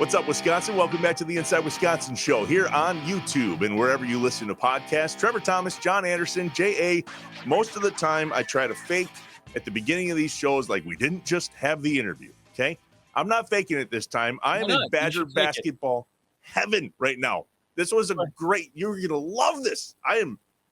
What's up, Wisconsin? Welcome back to the Inside Wisconsin Show here on YouTube and wherever you listen to podcasts. Trevor Thomas, John Anderson, J.A. Most of the time, I try to fake at the beginning of these shows like we didn't just have the interview, okay? I'm not faking it this time. I am in Badger basketball heaven right now. This was a great – you're going to love this.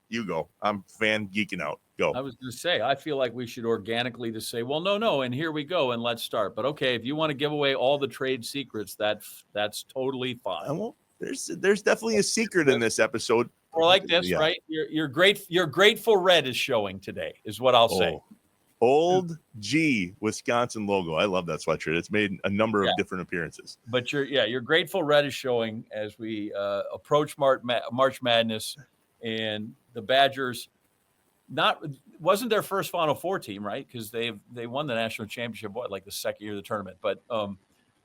You go. I'm fan geeking out. Go. I was going to say, I feel like we should organically just say, well, no, and here we go, and let's start. But okay, if you want to give away all the trade secrets, that's totally fine. Well, there's definitely a secret in this episode. Or like this, right? Your Grateful Red is showing today, is what I'll say. Old G Wisconsin logo. I love that sweatshirt. It's made a number of different appearances. But your Grateful Red is showing as we approach March Madness, and the Badgers wasn't their first Final Four team, right? Because they won the national championship like the second year of the tournament. But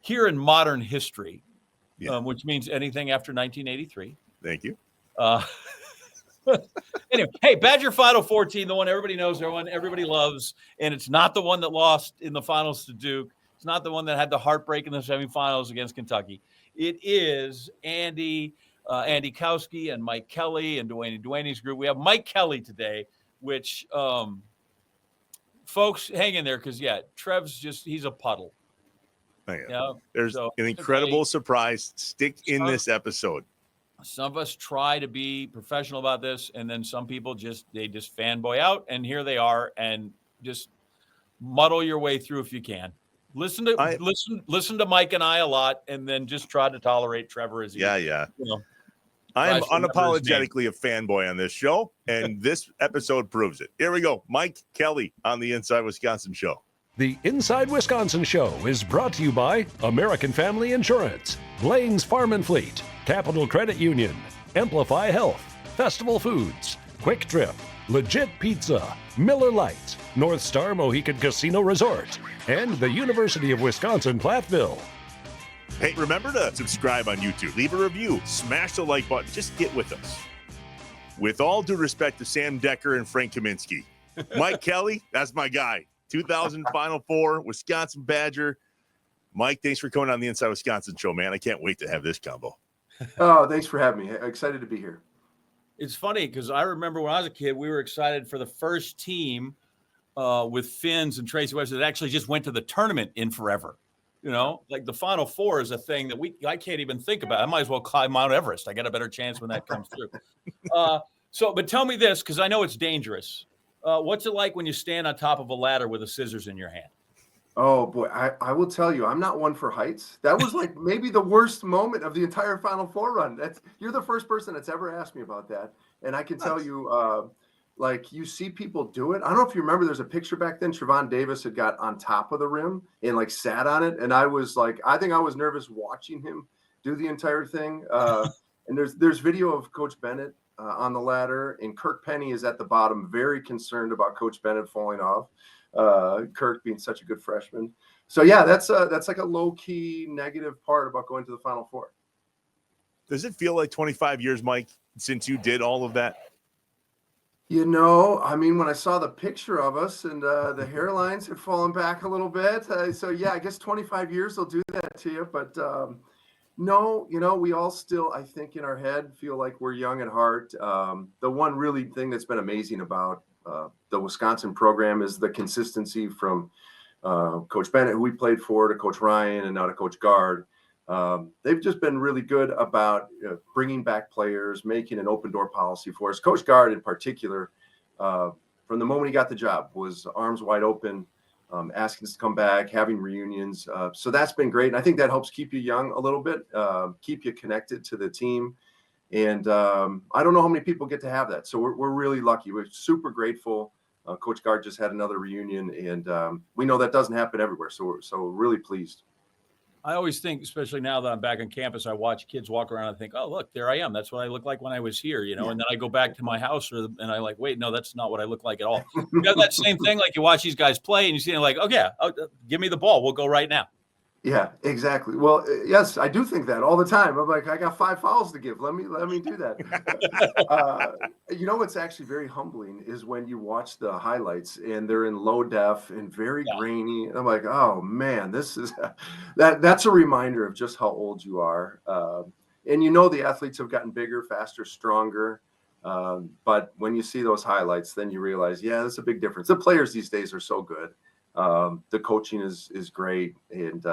here in modern history, which means anything after 1983. Thank you. Anyway, hey, Badger Final Four team, the one everybody knows, the one everybody loves, and it's not the one that lost in the finals to Duke. It's not the one that had the heartbreak in the semifinals against Kentucky. It is Andy Kowski and Mike Kelley and Dwayne's group. We have Mike Kelley today, which folks, hang in there because Trev's he's a puddle. There's an incredible surprise. Stick in this episode. Some of us try to be professional about this, and then some people just fanboy out, and here they are, and just muddle your way through if you can. Listen to Mike and I a lot, and then just try to tolerate Trevor as he. I am unapologetically a fanboy on this show, and this episode proves it. Here we go. Mike Kelley on the Inside Wisconsin Show. The Inside Wisconsin Show is brought to you by American Family Insurance, Blaine's Farm and Fleet, Capital Credit Union, Amplify Health, Festival Foods, Quick Trip, Legit Pizza, Miller Lite, North Star Mohican Casino Resort, and the University of Wisconsin-Platteville. Hey, remember to subscribe on YouTube, leave a review, smash the like button, just get with us. With all due respect to Sam Decker and Frank Kaminsky, Mike Kelley, that's my guy. 2000 Final Four, Wisconsin Badger. Mike, thanks for coming on the Inside Wisconsin Show, man. I can't wait to have this combo. Oh, thanks for having me. Excited to be here. It's funny because I remember when I was a kid, we were excited for the first team with Finns and Tracy Webster that actually just went to the tournament in forever. You know, like the Final Four is a thing that I can't even think about. I might as well climb Mount Everest. I get a better chance when that comes through. But tell me this, because I know it's dangerous. What's it like when you stand on top of a ladder with a scissors in your hand? Oh, boy, I will tell you, I'm not one for heights. That was like maybe the worst moment of the entire Final Four run. You're the first person that's ever asked me about that. And I can tell you, you see people do it. I don't know if you remember, there's a picture back then. Trevon Davis had got on top of the rim and sat on it. And I was I think I was nervous watching him do the entire thing. And there's video of Coach Bennett on the ladder, and Kirk Penny is at the bottom, very concerned about Coach Bennett falling off. Kirk being such a good freshman. So that's like a low key negative part about going to the Final Four. Does it feel like 25 years, Mike, since you did all of that? You know, I mean, when I saw the picture of us and the hairlines had fallen back a little bit. I guess 25 years will do that to you. But no, we all still, I think in our head, feel like we're young at heart. The one really thing that's been amazing about the Wisconsin program is the consistency from Coach Bennett, who we played for, to Coach Ryan, and now to Coach Gard. They've just been really good about bringing back players, making an open door policy for us. Coach Gard in particular, from the moment he got the job, was arms wide open, asking us to come back, having reunions. So that's been great. And I think that helps keep you young a little bit, keep you connected to the team. And I don't know how many people get to have that. So we're really lucky. We're super grateful. Coach Gard just had another reunion, and we know that doesn't happen everywhere. So we're really pleased. I always think, especially now that I'm back on campus, I watch kids walk around and think, oh, look, there I am. That's what I look like when I was here, And then I go back to my house and I wait, no, that's not what I look like at all. You got that same thing, like you watch these guys play and you see them like, oh, yeah, give me the ball. We'll go right now. Yeah, exactly. Well, yes, I do think that all the time. I'm like, I got 5 fouls to give. Let me do that. What's actually very humbling is when you watch the highlights and they're in low def and very Yeah. grainy. And I'm like, oh man, this is that's a reminder of just how old you are. And the athletes have gotten bigger, faster, stronger. But when you see those highlights, then you realize, yeah, that's a big difference. The players these days are so good. The coaching is great, and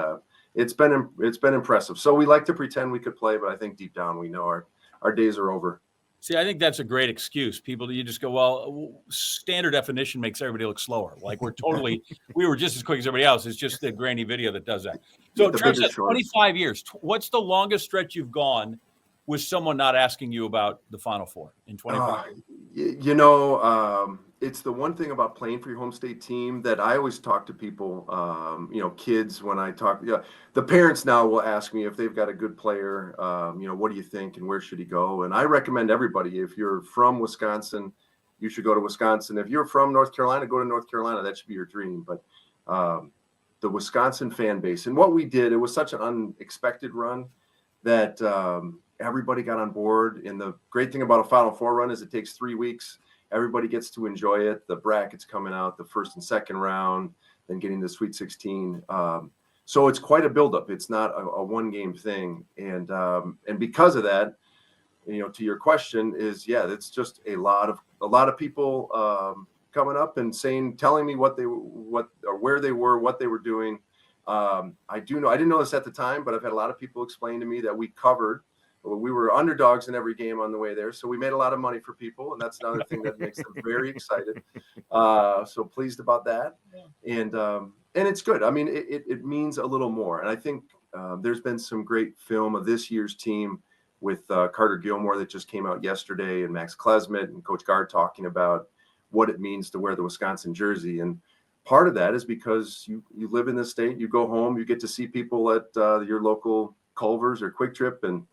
it's been impressive. So we like to pretend we could play, but I think deep down we know our days are over. See, I think that's a great excuse. People, you just go, well, standard definition makes everybody look slower. Like we were just as quick as everybody else. It's just the grainy video that does that. So Trevor said 25 years. What's the longest stretch you've gone with someone not asking you about the Final Four in 25 years? It's the one thing about playing for your home state team that I always talk to people, kids, when I talk, the parents now will ask me if they've got a good player, what do you think and where should he go? And I recommend everybody, if you're from Wisconsin, you should go to Wisconsin. If you're from North Carolina, go to North Carolina. That should be your dream. But the Wisconsin fan base and what we did, it was such an unexpected run that everybody got on board. And the great thing about a Final Four run is it takes 3 weeks. Everybody gets to enjoy it. The brackets coming out, the first and second round, then getting the Sweet 16. So it's quite a buildup. It's not a one-game thing. And because of that, to your question is, it's just a lot of people coming up and telling me where they were, what they were doing. I didn't know this at the time, but I've had a lot of people explain to me that we were underdogs in every game on the way there. So we made a lot of money for people. And that's another thing that makes them very excited. So pleased about that. Yeah. And it's good. I mean, it means a little more. And I think there's been some great film of this year's team with Carter Gilmore that just came out yesterday, and Max Klesmet and Coach Gard talking about what it means to wear the Wisconsin jersey. And part of that is because you live in the state, you go home, you get to see people at your local Culver's or Quick Trip, and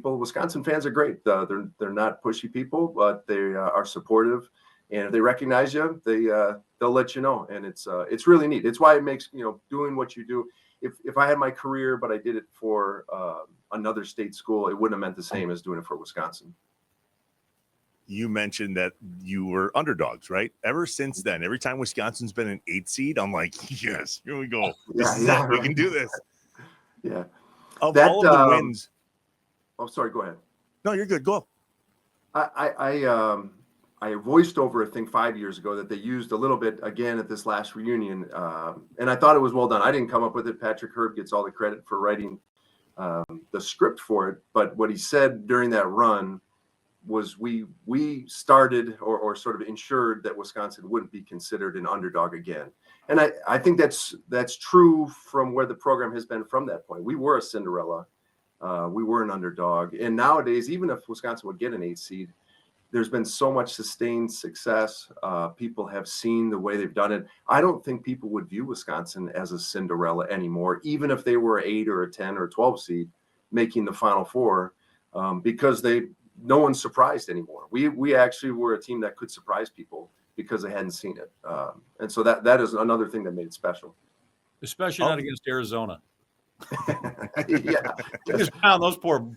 Wisconsin fans are great. They're not pushy people, but they are supportive, and if they recognize you, they'll let you know. And it's really neat. It's why it makes doing what you do. If I had my career, but I did it for another state school, it wouldn't have meant the same as doing it for Wisconsin. You mentioned that you were underdogs, right? Ever since then, every time Wisconsin's been an 8 seed, I'm like, yes, here we go. We can do this. Yeah. All of the wins. Oh, sorry. Go ahead. No, you're good. Go. I voiced over, I think 5 years ago, that they used a little bit again at this last reunion, and I thought it was well done. I didn't come up with it. Patrick Herb gets all the credit for writing the script for it. But what he said during that run was we started or sort of ensured that Wisconsin wouldn't be considered an underdog again. And I think that's true from where the program has been from that point. We were a Cinderella. We were an underdog. And nowadays, even if Wisconsin would get an 8 seed, there's been so much sustained success. People have seen the way they've done it. I don't think people would view Wisconsin as a Cinderella anymore, even if they were 8 or a 10 or a 12 seed making the Final Four, because no one's surprised anymore. We actually were a team that could surprise people because they hadn't seen it. And so that is another thing that made it special. Especially not against Arizona. Yeah, you just pound those poor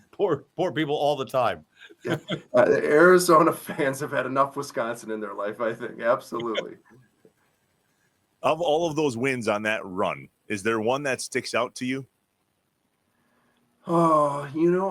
people all the time. Yeah. The Arizona fans have had enough Wisconsin in their life, I think. Absolutely. Of all of those wins on that run, is there one that sticks out to you? Oh,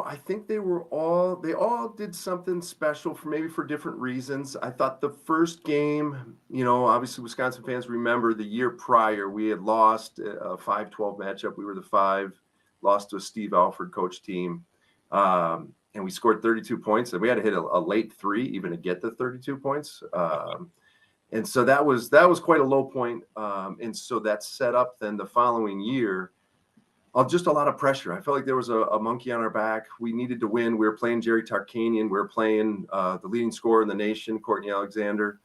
I think they all did something special for different reasons. I thought the first game, obviously Wisconsin fans remember the year prior, we had lost a 5-12 matchup. We were the 5, lost to a Steve Alford coach team. And we scored 32 points, and we had to hit a late 3 even to get the 32 points. And so that was quite a low point. And so that set up then the following year of just a lot of pressure. I felt like there was a monkey on our back. We needed to win. We were playing Jerry Tarkanian. We were playing the leading scorer in the nation, Courtney Alexander.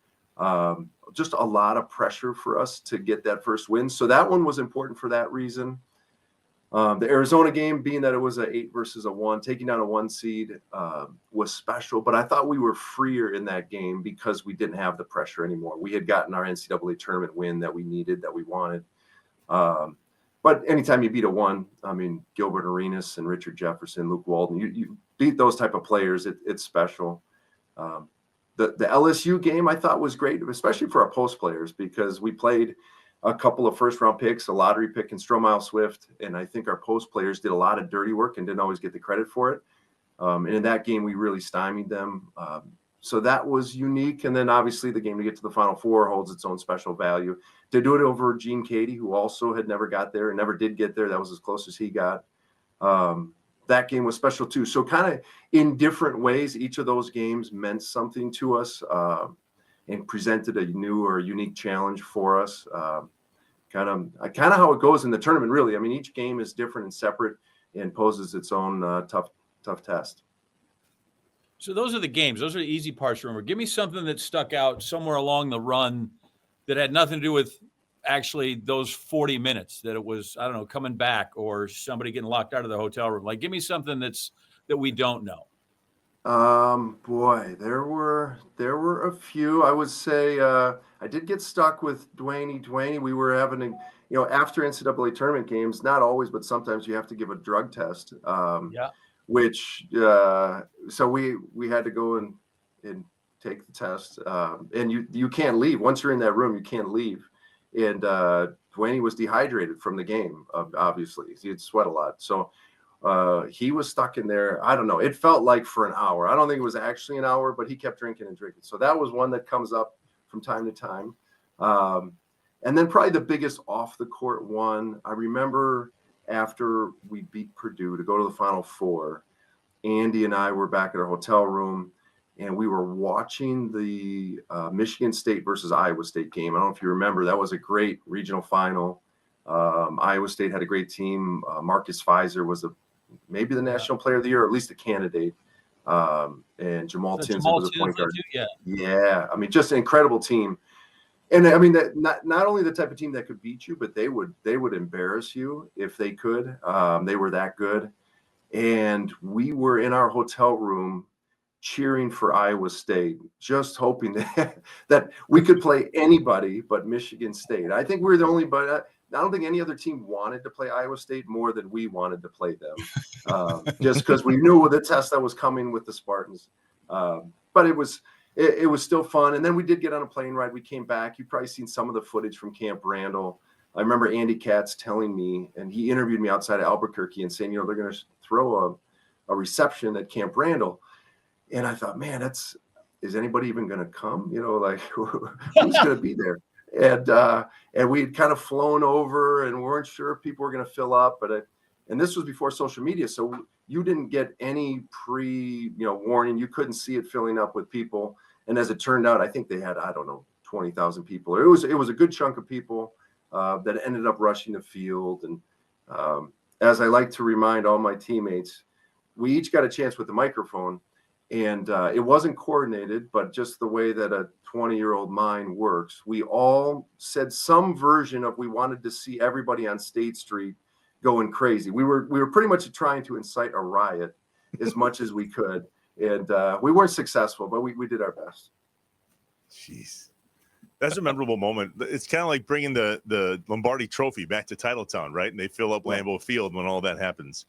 Just a lot of pressure for us to get that first win. So that one was important for that reason. The Arizona game, being that it was a 8 versus a 1, taking down a 1 seed was special. But I thought we were freer in that game because we didn't have the pressure anymore. We had gotten our NCAA tournament win that we needed, that we wanted. but anytime you beat a one, I mean, Gilbert Arenas and Richard Jefferson, Luke Walton, you beat those type of players. It's special. The LSU game I thought was great, especially for our post players, because we played a couple of first round picks, a lottery pick and Stromile Swift. And I think our post players did a lot of dirty work and didn't always get the credit for it. And in that game, we really stymied them. So that was unique. And then obviously the game to get to the Final Four holds its own special value. To do it over Gene Cady, who also had never got there and never did get there. That was as close as he got. That game was special too. So kind of in different ways, each of those games meant something to us and presented a new or unique challenge for us. Kind of how it goes in the tournament, really. I mean, each game is different and separate and poses its own tough test. So those are the games. Those are the easy parts to remember. Give me something that stuck out somewhere along the run that had nothing to do with actually those 40 minutes, that it was, I don't know, coming back or somebody getting locked out of the hotel room. Like, give me something that we don't know. Boy, there were a few. I would say I did get stuck with Dwayne. We were having after NCAA tournament games, not always, but sometimes you have to give a drug test. Which so we had to go and take the test. And you can't leave. Once you're in that room, you can't leave. And Dwayne was dehydrated from the game, obviously. He'd sweat a lot. So he was stuck in there. I don't know. It felt like for an hour. I don't think it was actually an hour, but he kept drinking and drinking. So that was one that comes up from time to time. And then probably the biggest off the court one, I remember after we beat Purdue to go to the Final Four, Andy and I were back at our hotel room and we were watching the Michigan State versus Iowa State game. I don't know if you remember, that was a great regional final. Iowa State had a great team. Marcus Fizer was maybe the national player of the year, or at least a candidate. And Jamal Tinsley was a point guard. Yeah. I mean, just an incredible team. And I mean, that not only the type of team that could beat you, but they would embarrass you if they could. They were that good. And we were in our hotel room cheering for Iowa State, just hoping that we could play anybody but Michigan State. I think we were the only, but I don't think any other team wanted to play Iowa State more than we wanted to play them, just because we knew the test that was coming with the Spartans. But it was still fun. And then we did get on a plane ride. We came back. You've probably seen some of the footage from Camp Randall. I remember Andy Katz telling me, and he interviewed me outside of Albuquerque and saying, they're going to throw a reception at Camp Randall. And I thought, man, is anybody even going to come? Like who's going to be there? And we had kind of flown over and weren't sure if people were going to fill up, and this was before social media. So you didn't get any warning. You couldn't see it filling up with people. And as it turned out, I think they had, 20,000 people. It was a good chunk of people that ended up rushing the field. And as I like to remind all my teammates, we each got a chance with the microphone. And it wasn't coordinated, but just the way that a 20-year-old mind works, we all said some version of we wanted to see everybody on State Street going crazy. We were pretty much trying to incite a riot as much as we could. And we weren't successful, but we did our best. Jeez. That's a memorable moment. It's kind of like bringing the Lombardi Trophy back to Titletown, right? And they fill up Lambeau Field when all that happens.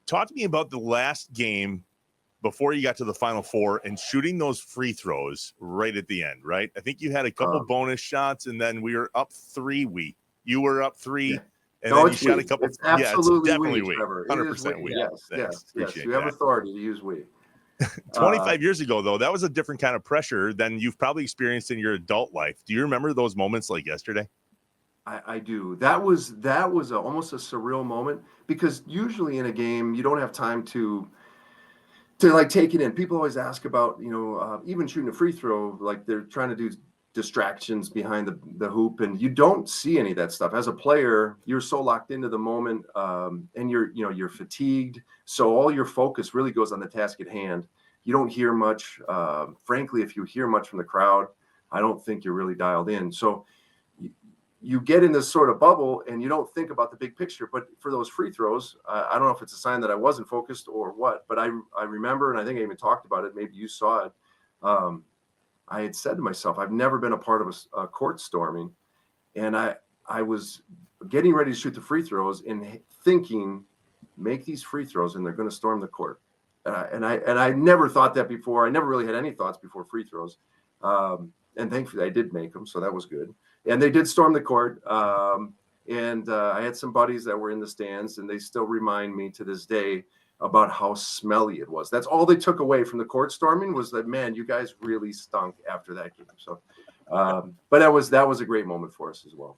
Talk to me about the last game before you got to the Final Four and shooting those free throws right at the end, right? I think you had a couple bonus shots, and then we were up 3. You were up 3, and then you shot a couple. It's absolutely definitely we, Trevor. 100% we. Yes. You have authority to use we. 25 years ago, though, that was a different kind of pressure than you've probably experienced in your adult life. Do you remember those moments like yesterday? I do. That was almost a surreal moment, because usually in a game you don't have time to like take it in. People always ask about, even shooting a free throw, like they're trying to do distractions behind the hoop, and you don't see any of that stuff. As a player, you're so locked into the moment, and you're fatigued. So all your focus really goes on the task at hand. You don't hear much. Frankly, if you hear much from the crowd, I don't think you're really dialed in. So you get in this sort of bubble and you don't think about the big picture. But for those free throws, I don't know if it's a sign that I wasn't focused or what, but I remember, and I think I even talked about it, maybe you saw it. I had said to myself, I've never been a part of a court storming. And I was getting ready to shoot the free throws and thinking, make these free throws and they're going to storm the court. And I never thought that before. I never really had any thoughts before free throws. And thankfully I did make them. So that was good. And they did storm the court. And I had some buddies that were in the stands, and they still remind me to this day about how smelly it was. That's all they took away from the court storming was that, man, you guys really stunk after that game. So, but that was a great moment for us as well.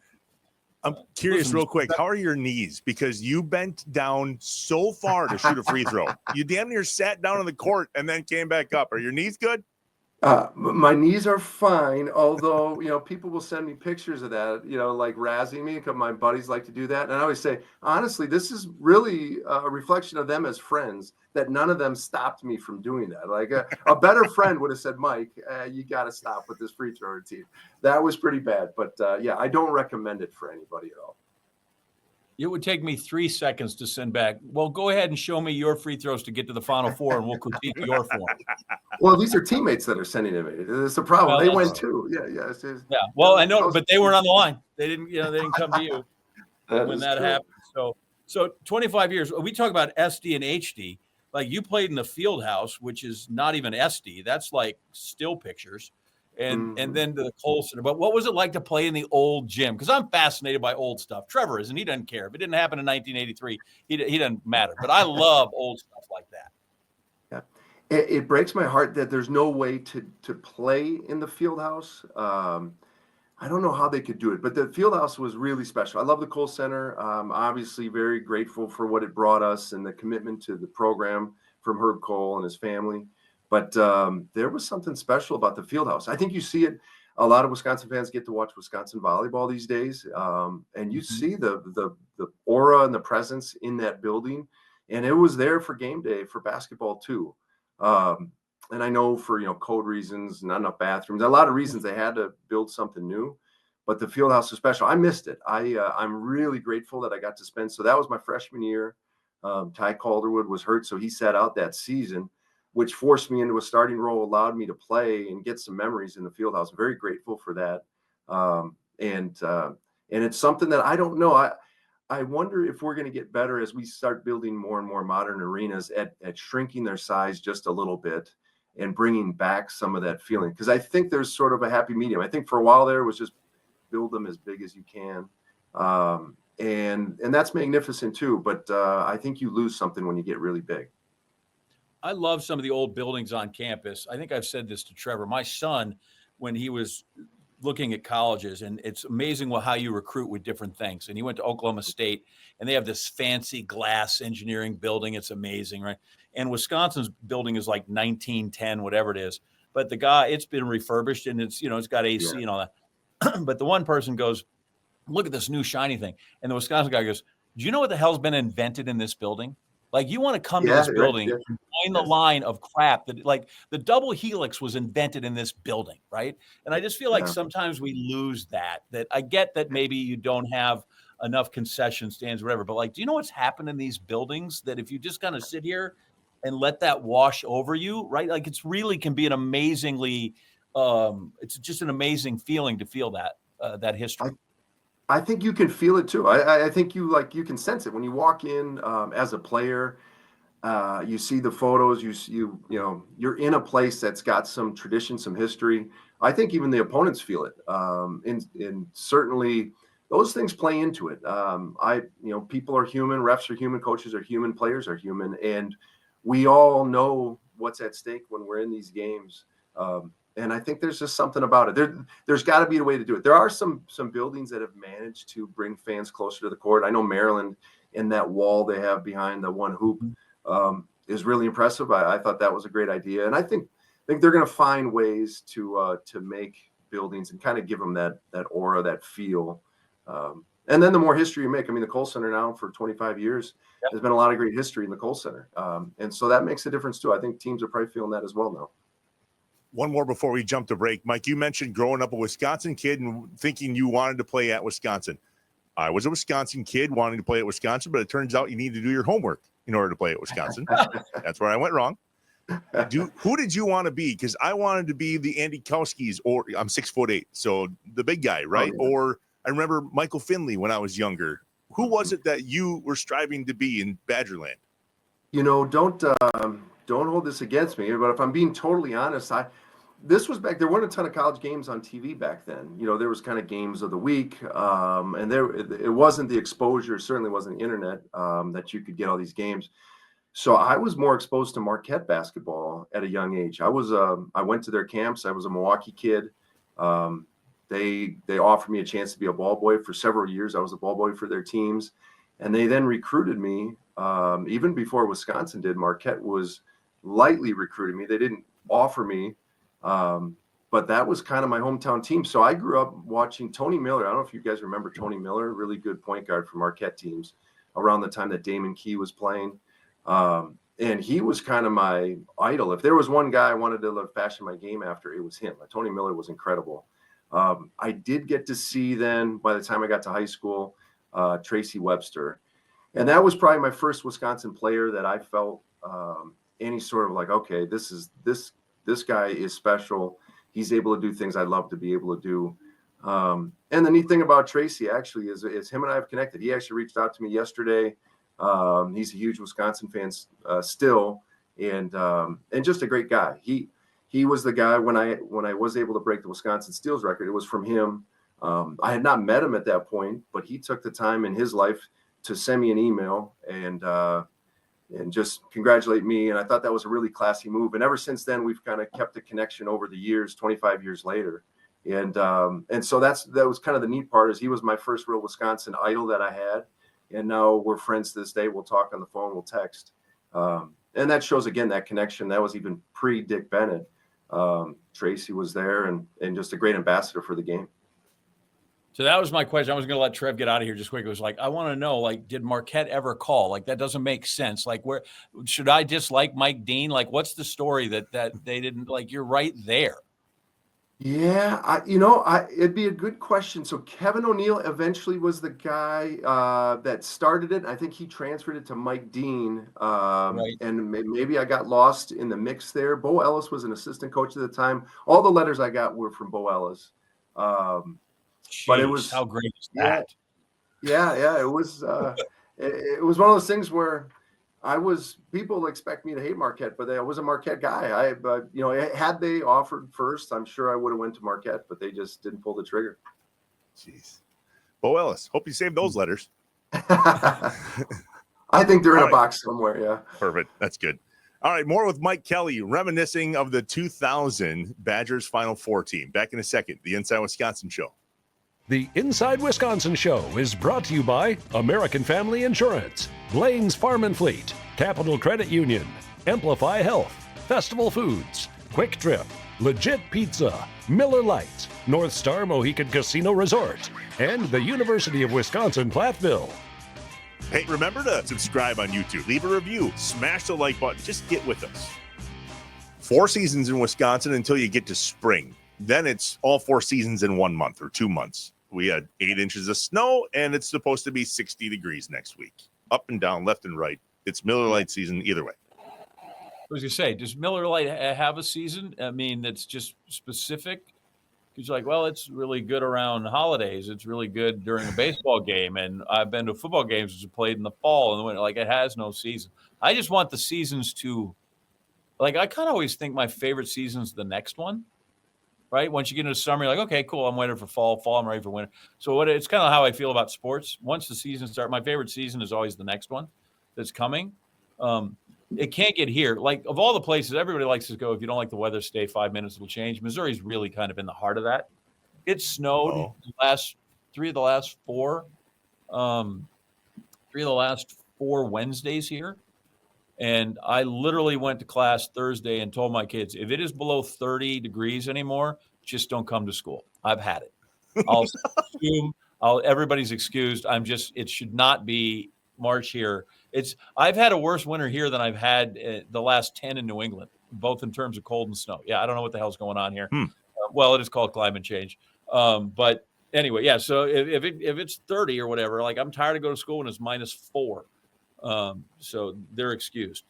I'm curious real quick. How are your knees? Because you bent down so far to shoot a free throw. You damn near sat down on the court and then came back up. Are your knees good? My knees are fine, although, people will send me pictures of that, like razzing me, because my buddies like to do that. And I always say, honestly, this is really a reflection of them as friends, that none of them stopped me from doing that. Like a better friend would have said, Mike, you got to stop with this free throw routine. That was pretty bad. But yeah, I don't recommend it for anybody at all. It would take me 3 seconds to send back. Well, go ahead and show me your free throws to get to the Final Four, and we'll critique your form. Well, these are teammates that are sending it. It's a problem. Well, they went too. Yeah. Yeah. Well, I know, but they weren't on the line. They didn't. They didn't come to you when that happened. So 25 years. We talk about SD and HD. Like, you played in the field house, which is not even SD. That's like still pictures. And then to the Kohl Center. But what was it like to play in the old gym? Because I'm fascinated by old stuff. Trevor isn't. He doesn't care. If it didn't happen in 1983, he doesn't matter. But I love old stuff like that. Yeah, it breaks my heart that there's no way to play in the field house. I don't know how they could do it, but the field house was really special. I love the Kohl Center. Obviously very grateful for what it brought us and the commitment to the program from Herb Kohl and his family. But there was something special about the field house. I think you see it. A lot of Wisconsin fans get to watch Wisconsin volleyball these days, and you see the aura and the presence in that building. And it was there for game day for basketball too. And I know for code reasons, not enough bathrooms, a lot of reasons they had to build something new. But the field house was special. I missed it. I'm really grateful that I got to spend. So that was my freshman year. Ty Calderwood was hurt, so he sat out that season, which forced me into a starting role, allowed me to play and get some memories in the field house. Very grateful for that. And it's something that I don't know. I wonder if we're going to get better as we start building more and more modern arenas at shrinking their size just a little bit and bringing back some of that feeling. Because I think there's sort of a happy medium. I think for a while there it was just build them as big as you can. And that's magnificent too. But I think you lose something when you get really big. I love some of the old buildings on campus. I think I've said this to Trevor. My son, when he was looking at colleges, and it's amazing how you recruit with different things. And he went to Oklahoma State, and they have this fancy glass engineering building. It's amazing, right? And Wisconsin's building is like 1910, whatever it is. But the guy, it's been refurbished, and it's got AC and all that. But the one person goes, look at this new shiny thing. And the Wisconsin guy goes, do you know what the hell's been invented in this building? Like, you want to come to this building and join the line of crap that, like, the double helix was invented in this building, right? And I just feel like sometimes we lose that I get that maybe you don't have enough concession stands, whatever, but, like, do you know what's happened in these buildings that if you just kind of sit here and let that wash over you, right? Like, it's really can be an amazingly, it's just an amazing feeling to feel that history. I think you can feel it too. I think you can sense it when you walk in as a player. You see the photos. You're in a place that's got some tradition, some history. I think even the opponents feel it. And certainly those things play into it. People are human, refs are human, coaches are human, players are human, and we all know what's at stake when we're in these games. And I think there's just something about it. There's got to be a way to do it. There are some buildings that have managed to bring fans closer to the court. I know Maryland, in that wall they have behind the one hoop, is really impressive. I thought that was a great idea, and I think they're going to find ways to make buildings and kind of give them that aura, that feel. And then the more history you make. I mean, the Kohl Center now for 25 years, there's been a lot of great history in the Kohl Center, and so that makes a difference too. I think teams are probably feeling that as well now. One more before we jump to break. Mike, you mentioned growing up a Wisconsin kid and thinking you wanted to play at Wisconsin. I was a Wisconsin kid wanting to play at Wisconsin, but it turns out you need to do your homework in order to play at Wisconsin. That's where I went wrong. Who did you want to be? Because I wanted to be the Andy Kowskis, or I'm 6'8", so the big guy, right? Oh, yeah. Or I remember Michael Finley when I was younger. Who was it that you were striving to be in Badgerland? Don't hold this against me, but if I'm being totally honest, this was back. There weren't a ton of college games on TV back then. There was kind of games of the week, and it wasn't the exposure. Certainly wasn't the internet that you could get all these games. So I was more exposed to Marquette basketball at a young age. I went to their camps. I was a Milwaukee kid. They offered me a chance to be a ball boy for several years. I was a ball boy for their teams, and they then recruited me. Even before Wisconsin did, Marquette was lightly recruiting me. They didn't offer me, but that was kind of my hometown team. So I grew up watching Tony Miller. I don't know if you guys remember Tony Miller, really good point guard for Marquette teams around the time that Damon Key was playing. And he was kind of my idol. If there was one guy I wanted to fashion my game after, it was him. Tony Miller was incredible. I did get to see then, by the time I got to high school, Tracy Webster. And that was probably my first Wisconsin player that I felt any sort of okay, this guy is special. He's able to do things I'd love to be able to do. And the neat thing about Tracy actually is him and I have connected. He actually reached out to me yesterday. He's a huge Wisconsin fan still, and just a great guy. He was the guy when I was able to break the Wisconsin Steelers record. It was from him. I had not met him at that point, but he took the time in his life to send me an email and just congratulate me. And I thought that was a really classy move. And ever since then, we've kind of kept the connection over the years, 25 years later. And so that was kind of the neat part, is he was my first real Wisconsin idol that I had. And now we're friends to this day. We'll talk on the phone, we'll text. And that shows, again, that connection. That was even pre-Dick Bennett. Tracy was there and just a great ambassador for the game. So that was my question. I was going to let Trev get out of here just quick. It was I want to know, did Marquette ever call? That doesn't make sense. Where should I dislike Mike Dean? What's the story that they didn't you're right there? Yeah, it'd be a good question. So Kevin O'Neill eventually was the guy that started it. I think he transferred it to Mike Dean, Right. And maybe I got lost in the mix there. Bo Ellis was an assistant coach at the time. All the letters I got were from Bo Ellis. But it was, how great is that? Yeah. It was it was one of those things where people expect me to hate Marquette, but I was a Marquette guy. Had they offered first, I'm sure I would have went to Marquette, but they just didn't pull the trigger. Jeez. Bo Ellis, hope you saved those letters. I think they're in a box somewhere. Yeah. Perfect. That's good. All right. More with Mike Kelley, reminiscing of the 2000 Badgers Final Four team. Back in a second. The Inside Wisconsin Show. The Inside Wisconsin Show is brought to you by American Family Insurance, Blaine's Farm and Fleet, Capital Credit Union, Amplify Health, Festival Foods, Quick Trip, Legit Pizza, Miller Lite, North Star Mohican Casino Resort, and the University of Wisconsin-Platteville. Hey, remember to subscribe on YouTube, leave a review, smash the like button, just get with us. 4 seasons in Wisconsin until you get to spring. Then it's all 4 seasons in 1 month or 2 months. We had 8 inches of snow, and it's supposed to be 60 degrees next week. Up and down, left and right. It's Miller Lite season either way. I was going to say, does Miller Lite have a season? I mean, that's just specific? Because it's really good around holidays. It's really good during a baseball game. And I've been to football games which are played in the fall and the winter. It has no season. I just want the seasons to, I kind of always think my favorite season is the next one. Right? Once you get into summer, you're okay, cool. I'm waiting for fall. I'm ready for winter. So it's kind of how I feel about sports. Once the season starts, my favorite season is always the next one that's coming. It can't get here. Of all the places, everybody likes to go. If you don't like the weather, stay 5 minutes, it'll change. Missouri's really kind of in the heart of that. It snowed three of the last four Wednesdays here. And I literally went to class Thursday and told my kids, if it is below 30 degrees anymore, just don't come to school. I've had it. I'll assume everybody's excused. It should not be March here. I've had a worse winter here than I've had the last 10 in New England, both in terms of cold and snow. Yeah, I don't know what the hell's going on here. It is called climate change. But anyway, yeah. So if it's 30 or whatever, I'm tired of going to school when it's -4. So they're excused.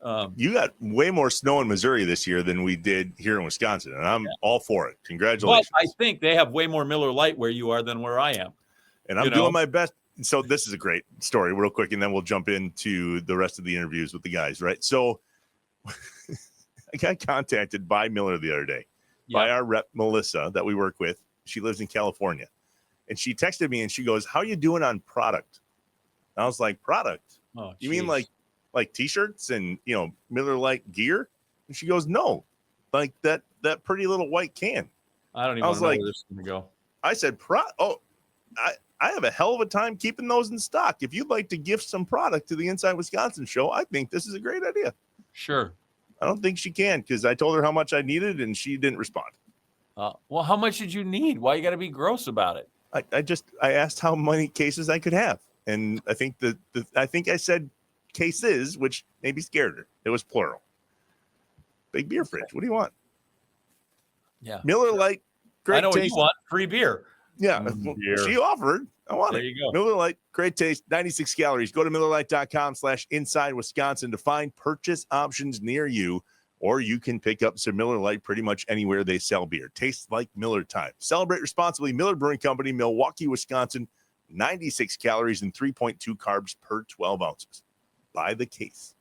You got way more snow in Missouri this year than we did here in Wisconsin, and I'm all for it. Congratulations. But I think they have way more Miller Lite where you are than where I am. And I'm doing my best. So this is a great story real quick, and then we'll jump into the rest of the interviews with the guys, right? So I got contacted by Miller the other day, by our rep, Melissa, that we work with. She lives in California. And she texted me, and she goes, how you doing on product? And I was like, product? Oh, you mean like T-shirts and, Miller Lite gear? And she goes, no, like that pretty little white can. I don't even know where this is going to go. I said, I have a hell of a time keeping those in stock. If you'd like to gift some product to the Inside Wisconsin show, I think this is a great idea. Sure. I don't think she can because I told her how much I needed and she didn't respond. Well, how much did you need? Why you got to be gross about it? I asked how many cases I could have. And I think I said cases, which maybe scared her. It was plural. Big beer fridge. What do you want? Yeah. Miller Lite. Great I know taste. what you want. Free beer. Yeah. Beer. She offered. I want there it. You go. Miller Lite. Great taste. 96 calories. Go to MillerLite.com/inside Wisconsin to find purchase options near you, or you can pick up some Miller Lite pretty much anywhere they sell beer. Tastes like Miller time. Celebrate responsibly. Miller Brewing Company, Milwaukee, Wisconsin. 96 calories and 3.2 carbs per 12 ounces. Buy the case.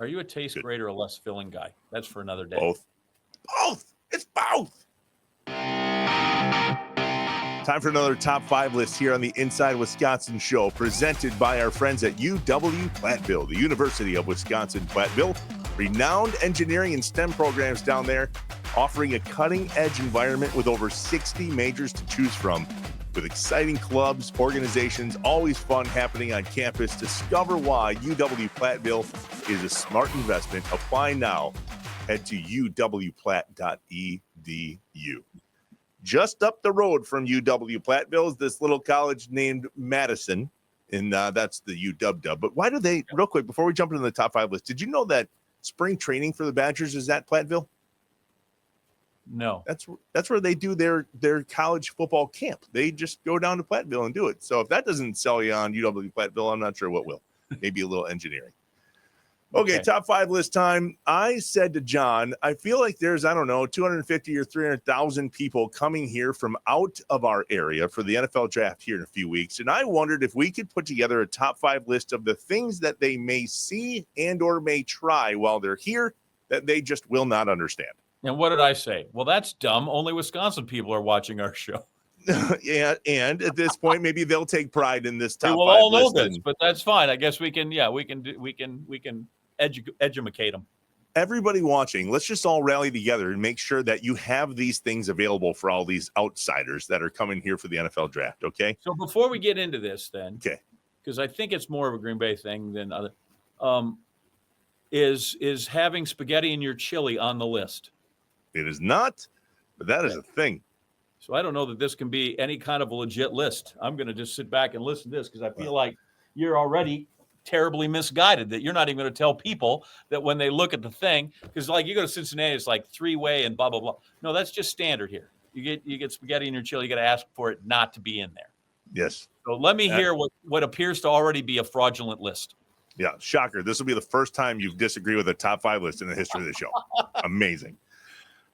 Are you a taste great or a less filling guy? That's for another day. Both. It's both. Time for another top 5 list here on the Inside Wisconsin show, presented by our friends at UW-Platteville, the University of Wisconsin-Platteville. Renowned engineering and STEM programs down there, offering a cutting-edge environment with over 60 majors to choose from. With exciting clubs, organizations, always fun happening on campus. Discover why UW-Platteville is a smart investment. Apply now. Head to uwplatt.edu. Just up the road from UW-Platteville is this little college named Madison, and that's the UW. But why do they, real quick, before we jump into the top 5 list, did you know that spring training for the Badgers is at Platteville? No. That's where they do their college football camp. They just go down to Platteville and do it. So if that doesn't sell you on UW-Platteville, I'm not sure what will. Maybe a little engineering. Okay, top 5 list time. I said to John, I feel like there's, 250 or 300,000 people coming here from out of our area for the NFL draft here in a few weeks. And I wondered if we could put together a top 5 list of the things that they may see and or may try while they're here that they just will not understand. And what did I say? Well, that's dumb. Only Wisconsin people are watching our show. Yeah, and at this point, maybe they'll take pride in this top 5 list. We'll all know list this, but that's fine. I guess we can educate them. Everybody watching, let's just all rally together and make sure that you have these things available for all these outsiders that are coming here for the NFL draft. Okay. So before we get into this, then, okay, because I think it's more of a Green Bay thing than other, is having spaghetti in your chili on the list. It is not, but that is a thing. So I don't know that this can be any kind of a legit list. I'm going to just sit back and listen to this because I feel like you're already terribly misguided, that you're not even going to tell people that when they look at the thing, because like you go to Cincinnati, it's like 3-way and blah, blah, blah. No, that's just standard here. You get spaghetti in your chili. You got to ask for it not to be in there. Yes. So let me hear what appears to already be a fraudulent list. Yeah. Shocker. This will be the first time you've disagreed with a top 5 list in the history of the show. Amazing.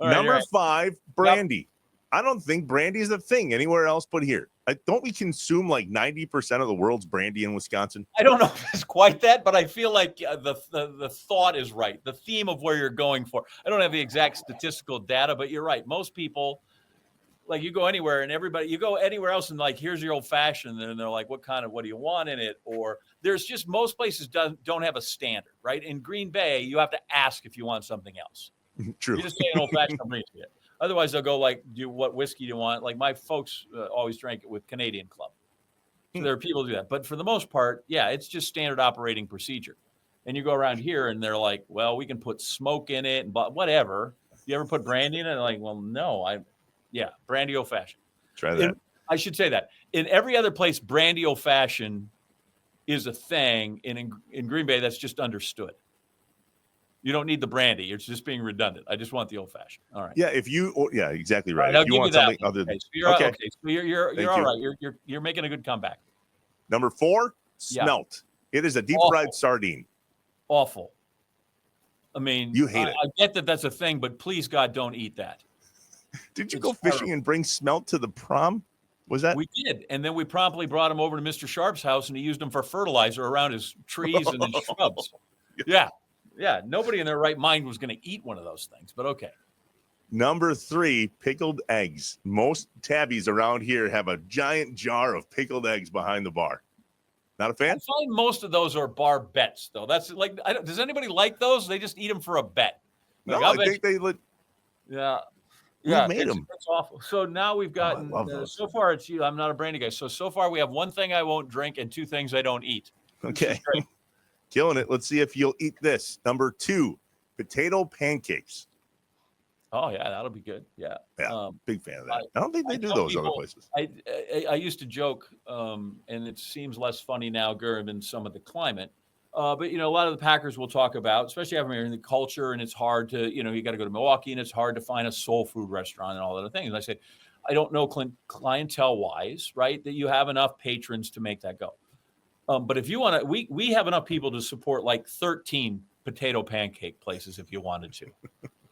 Number 5, brandy. Yep. I don't think brandy is a thing anywhere else but here. Don't we consume like 90% of the world's brandy in Wisconsin? I don't know if it's quite that, but I feel like the thought is right. The theme of where you're going for. I don't have the exact statistical data, but you're right. Most people, like you go anywhere and you go anywhere else and like, here's your old fashioned. And they're like, what do you want in it? Or there's just, most places don't have a standard, right? In Green Bay, you have to ask if you want something else. True. You just say an old fashioned, bring it to you. Otherwise, they'll go like, what whiskey do you want? Like my folks always drank it with Canadian Club. So there are people who do that. But for the most part, yeah, it's just standard operating procedure. And you go around here and they're like, well, we can put smoke in it and whatever. You ever put brandy in it? Like, well, no. Brandy old fashioned. Try that. I should say that. In every other place, brandy old fashioned is a thing. In Green Bay, that's just understood. You don't need the brandy. It's just being redundant. I just want the old fashioned. All right. Yeah. Exactly right. I'll if you give want you something that. other than So you're all right. You're making a good comeback. Number 4, smelt. It is a deep fried sardine. Awful. I mean, You hate it. I get that that's a thing, but please, God, don't eat that. Did you It's go fishing terrible. and bring smelt to the prom? Was that? We did. And then we promptly brought him over to Mr. Sharp's house, and he used them for fertilizer around his trees and his shrubs. Yeah. Yeah. Nobody in their right mind was going to eat one of those things, but okay. Number 3, pickled eggs. Most tabbies around here have a giant jar of pickled eggs behind the bar. Not a I fan? find most of those are bar bets, though. That's like, does anybody like those? They just eat them for a bet. Like, No, I think they look. Yeah. Who Yeah, made it's, them? it's awful. So now we've gotten, love those. so far it's you. I'm not a brandy guy. So far we have one thing I won't drink and 2 things I don't eat. Okay. Killing it. Let's see if you'll eat this. Number 2, potato pancakes. Oh yeah, that'll be good. Yeah. Yeah, big fan of that. I don't think they do those other places. I used to joke, and it seems less funny now, given some of the climate. But, a lot of the Packers will talk about, especially in the culture, and it's hard to, you got to go to Milwaukee, and it's hard to find a soul food restaurant and all that other things. And I say, I don't know clientele-wise, right, that you have enough patrons to make that go. But if you want to, we have enough people to support like 13 potato pancake places if you wanted to,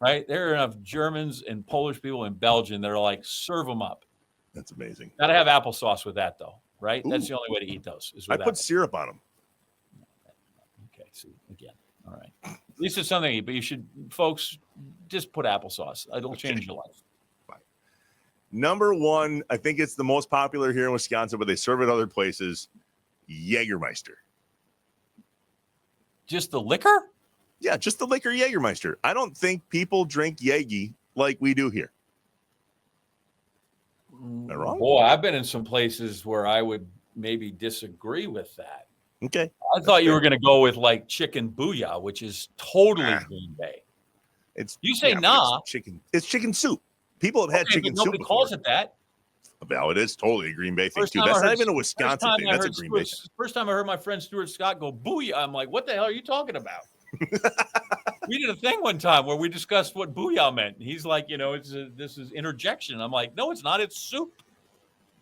right? There are enough Germans and Polish people in Belgium that are like, serve them up. That's amazing. Got to have applesauce with that, though, right? Ooh. That's the only way to eat those. Is I with put syrup on them. Okay, see, again. All right. At least it's something to eat, but you should, folks, just put applesauce. It'll change your life. Fine. Number 1, I think it's the most popular here in Wisconsin, but they serve it other places. Jägermeister. Just the liquor? Yeah, just the liquor Jägermeister. I don't think people drink Jägi like we do here. Am I wrong? Boy, I've been in some places where I would maybe disagree with that. Okay. I thought you were going to go with like chicken booyah, which is totally Green Bay. You say nah. It's chicken soup. People have had chicken soup. Nobody calls it that. Well, it is totally a Green Bay thing too. That's not even a Wisconsin thing. That's a Green Bay thing. First time I heard my friend Stuart Scott go booyah, I'm like, what the hell are you talking about? We did a thing one time where we discussed what booyah meant. And he's like, this is interjection. I'm like, no, it's not. It's soup.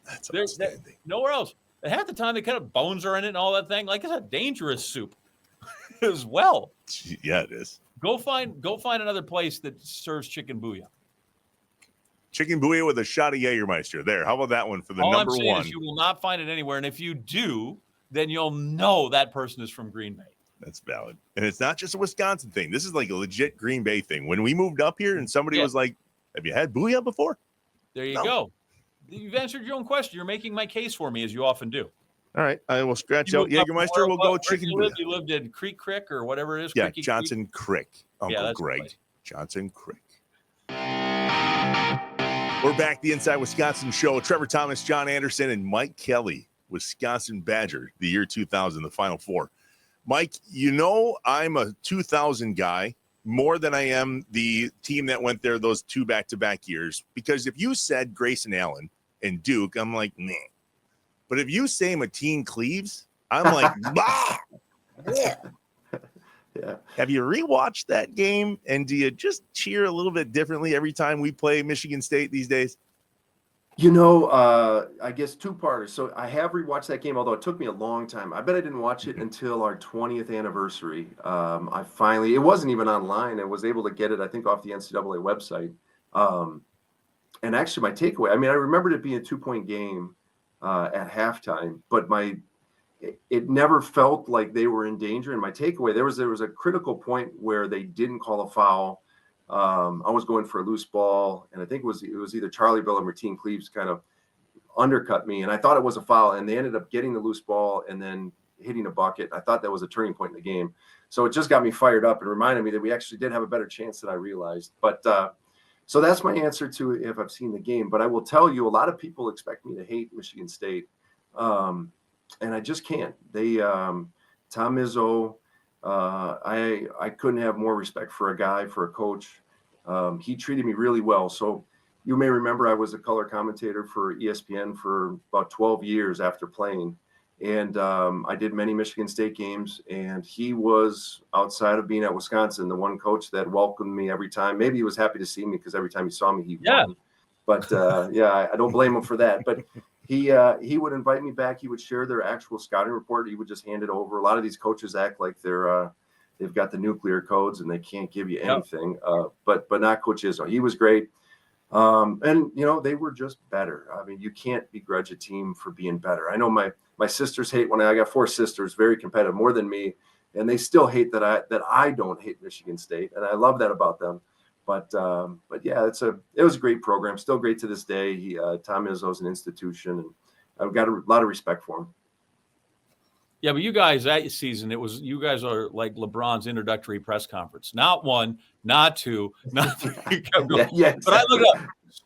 That's outstanding. Nowhere else. And half the time, they kind of bones are in it and all that thing. Like, it's a dangerous soup as well. Yeah, it is. Go find another place that serves chicken booyah. Chicken booyah with a shot of Jägermeister. There. How about that one for the all number I'm saying 1? Is you will not find it anywhere. And if you do, then you'll know that person is from Green Bay. That's valid. And it's not just a Wisconsin thing. This is like a legit Green Bay thing. When we moved up here and somebody was like, have you had booyah before? There you go. You've answered your own question. You're making my case for me, as you often do. All right. I will scratch out Jägermeister. We'll go chicken booyah. You lived in Creek or whatever it is. Yeah, Johnson Creek. Uncle Greg. Right. Johnson Creek. We're back. The Inside Wisconsin Show. Trevor Thomas, John Anderson, and Mike Kelley, Wisconsin Badger, the year 2000, the Final Four. Mike, I'm a 2000 guy more than I am the team that went there those 2 back-to-back years. Because if you said Grayson Allen and Duke, I'm like, nah. But if you say Mateen Cleaves, I'm like, bah! Yeah. Yeah. Have you rewatched that game? And do you just cheer a little bit differently every time we play Michigan State these days? I guess 2-parters. So I have rewatched that game, although it took me a long time. I bet I didn't watch it until our 20th anniversary. It wasn't even online. I was able to get it, I think, off the NCAA website. And actually my takeaway, I remembered it being a 2-point game at halftime, but it never felt like they were in danger. And my takeaway, there was a critical point where they didn't call a foul. I was going for a loose ball, and I think it was either Charlie Bill or Mateen Cleaves kind of undercut me, and I thought it was a foul, and they ended up getting the loose ball and then hitting a bucket. I thought that was a turning point in the game. So it just got me fired up and reminded me that we actually did have a better chance than I realized. But so that's my answer to if I've seen the game. But I will tell you, a lot of people expect me to hate Michigan State, and I just can't. Tom Izzo, I couldn't have more respect for a coach. He treated me really well. So you may remember I was a color commentator for ESPN for about 12 years after playing. And I did many Michigan State games, and he was, outside of being at Wisconsin, the one coach that welcomed me every time. Maybe he was happy to see me because every time he saw me, he won. But I don't blame him for that. But he would invite me back. He would share their actual scouting report. He would just hand it over. A lot of these coaches act like they're they've got the nuclear codes and they can't give you anything. But not Coach Izzo. He was great. And they were just better. I mean, you can't begrudge a team for being better. I know my sisters hate when I got 4 sisters, very competitive, more than me, and they still hate that I don't hate Michigan State, and I love that about them. But yeah, it was a great program, still great to this day. Tom Izzo's an institution, and I've got a lot of respect for him. Yeah, but you guys that season, you guys are like LeBron's introductory press conference. Not 1, not 2, not 3. Yeah, exactly. But I look up.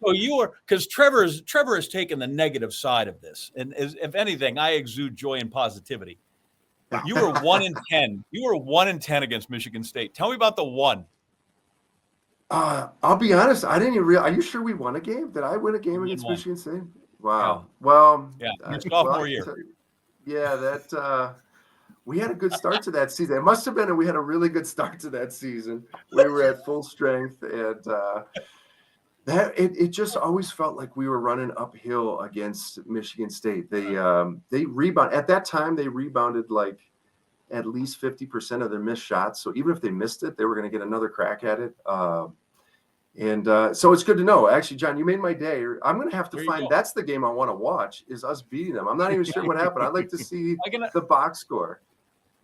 So you were, because Trevor has taken the negative side of this, and if anything, I exude joy and positivity. You were 1-10. You were 1-10 against Michigan State. Tell me about the 1. I'll be honest. I didn't even realize. Are you sure we won a game? Did I win a game against Michigan State? Wow. Yeah. Well, your sophomore year. Yeah, that we had a good start to that season. It must have been that we had a really good start to that season. We were at full strength, and it just always felt like we were running uphill against Michigan State. They rebound at that time. They rebounded like at least 50% of their missed shots. So even if they missed it, they were going to get another crack at it. So it's good to know. Actually, John, you made my day. I'm going to have to find that's the game I want to watch is us beating them. I'm not even sure what happened. I'd like to see the box score.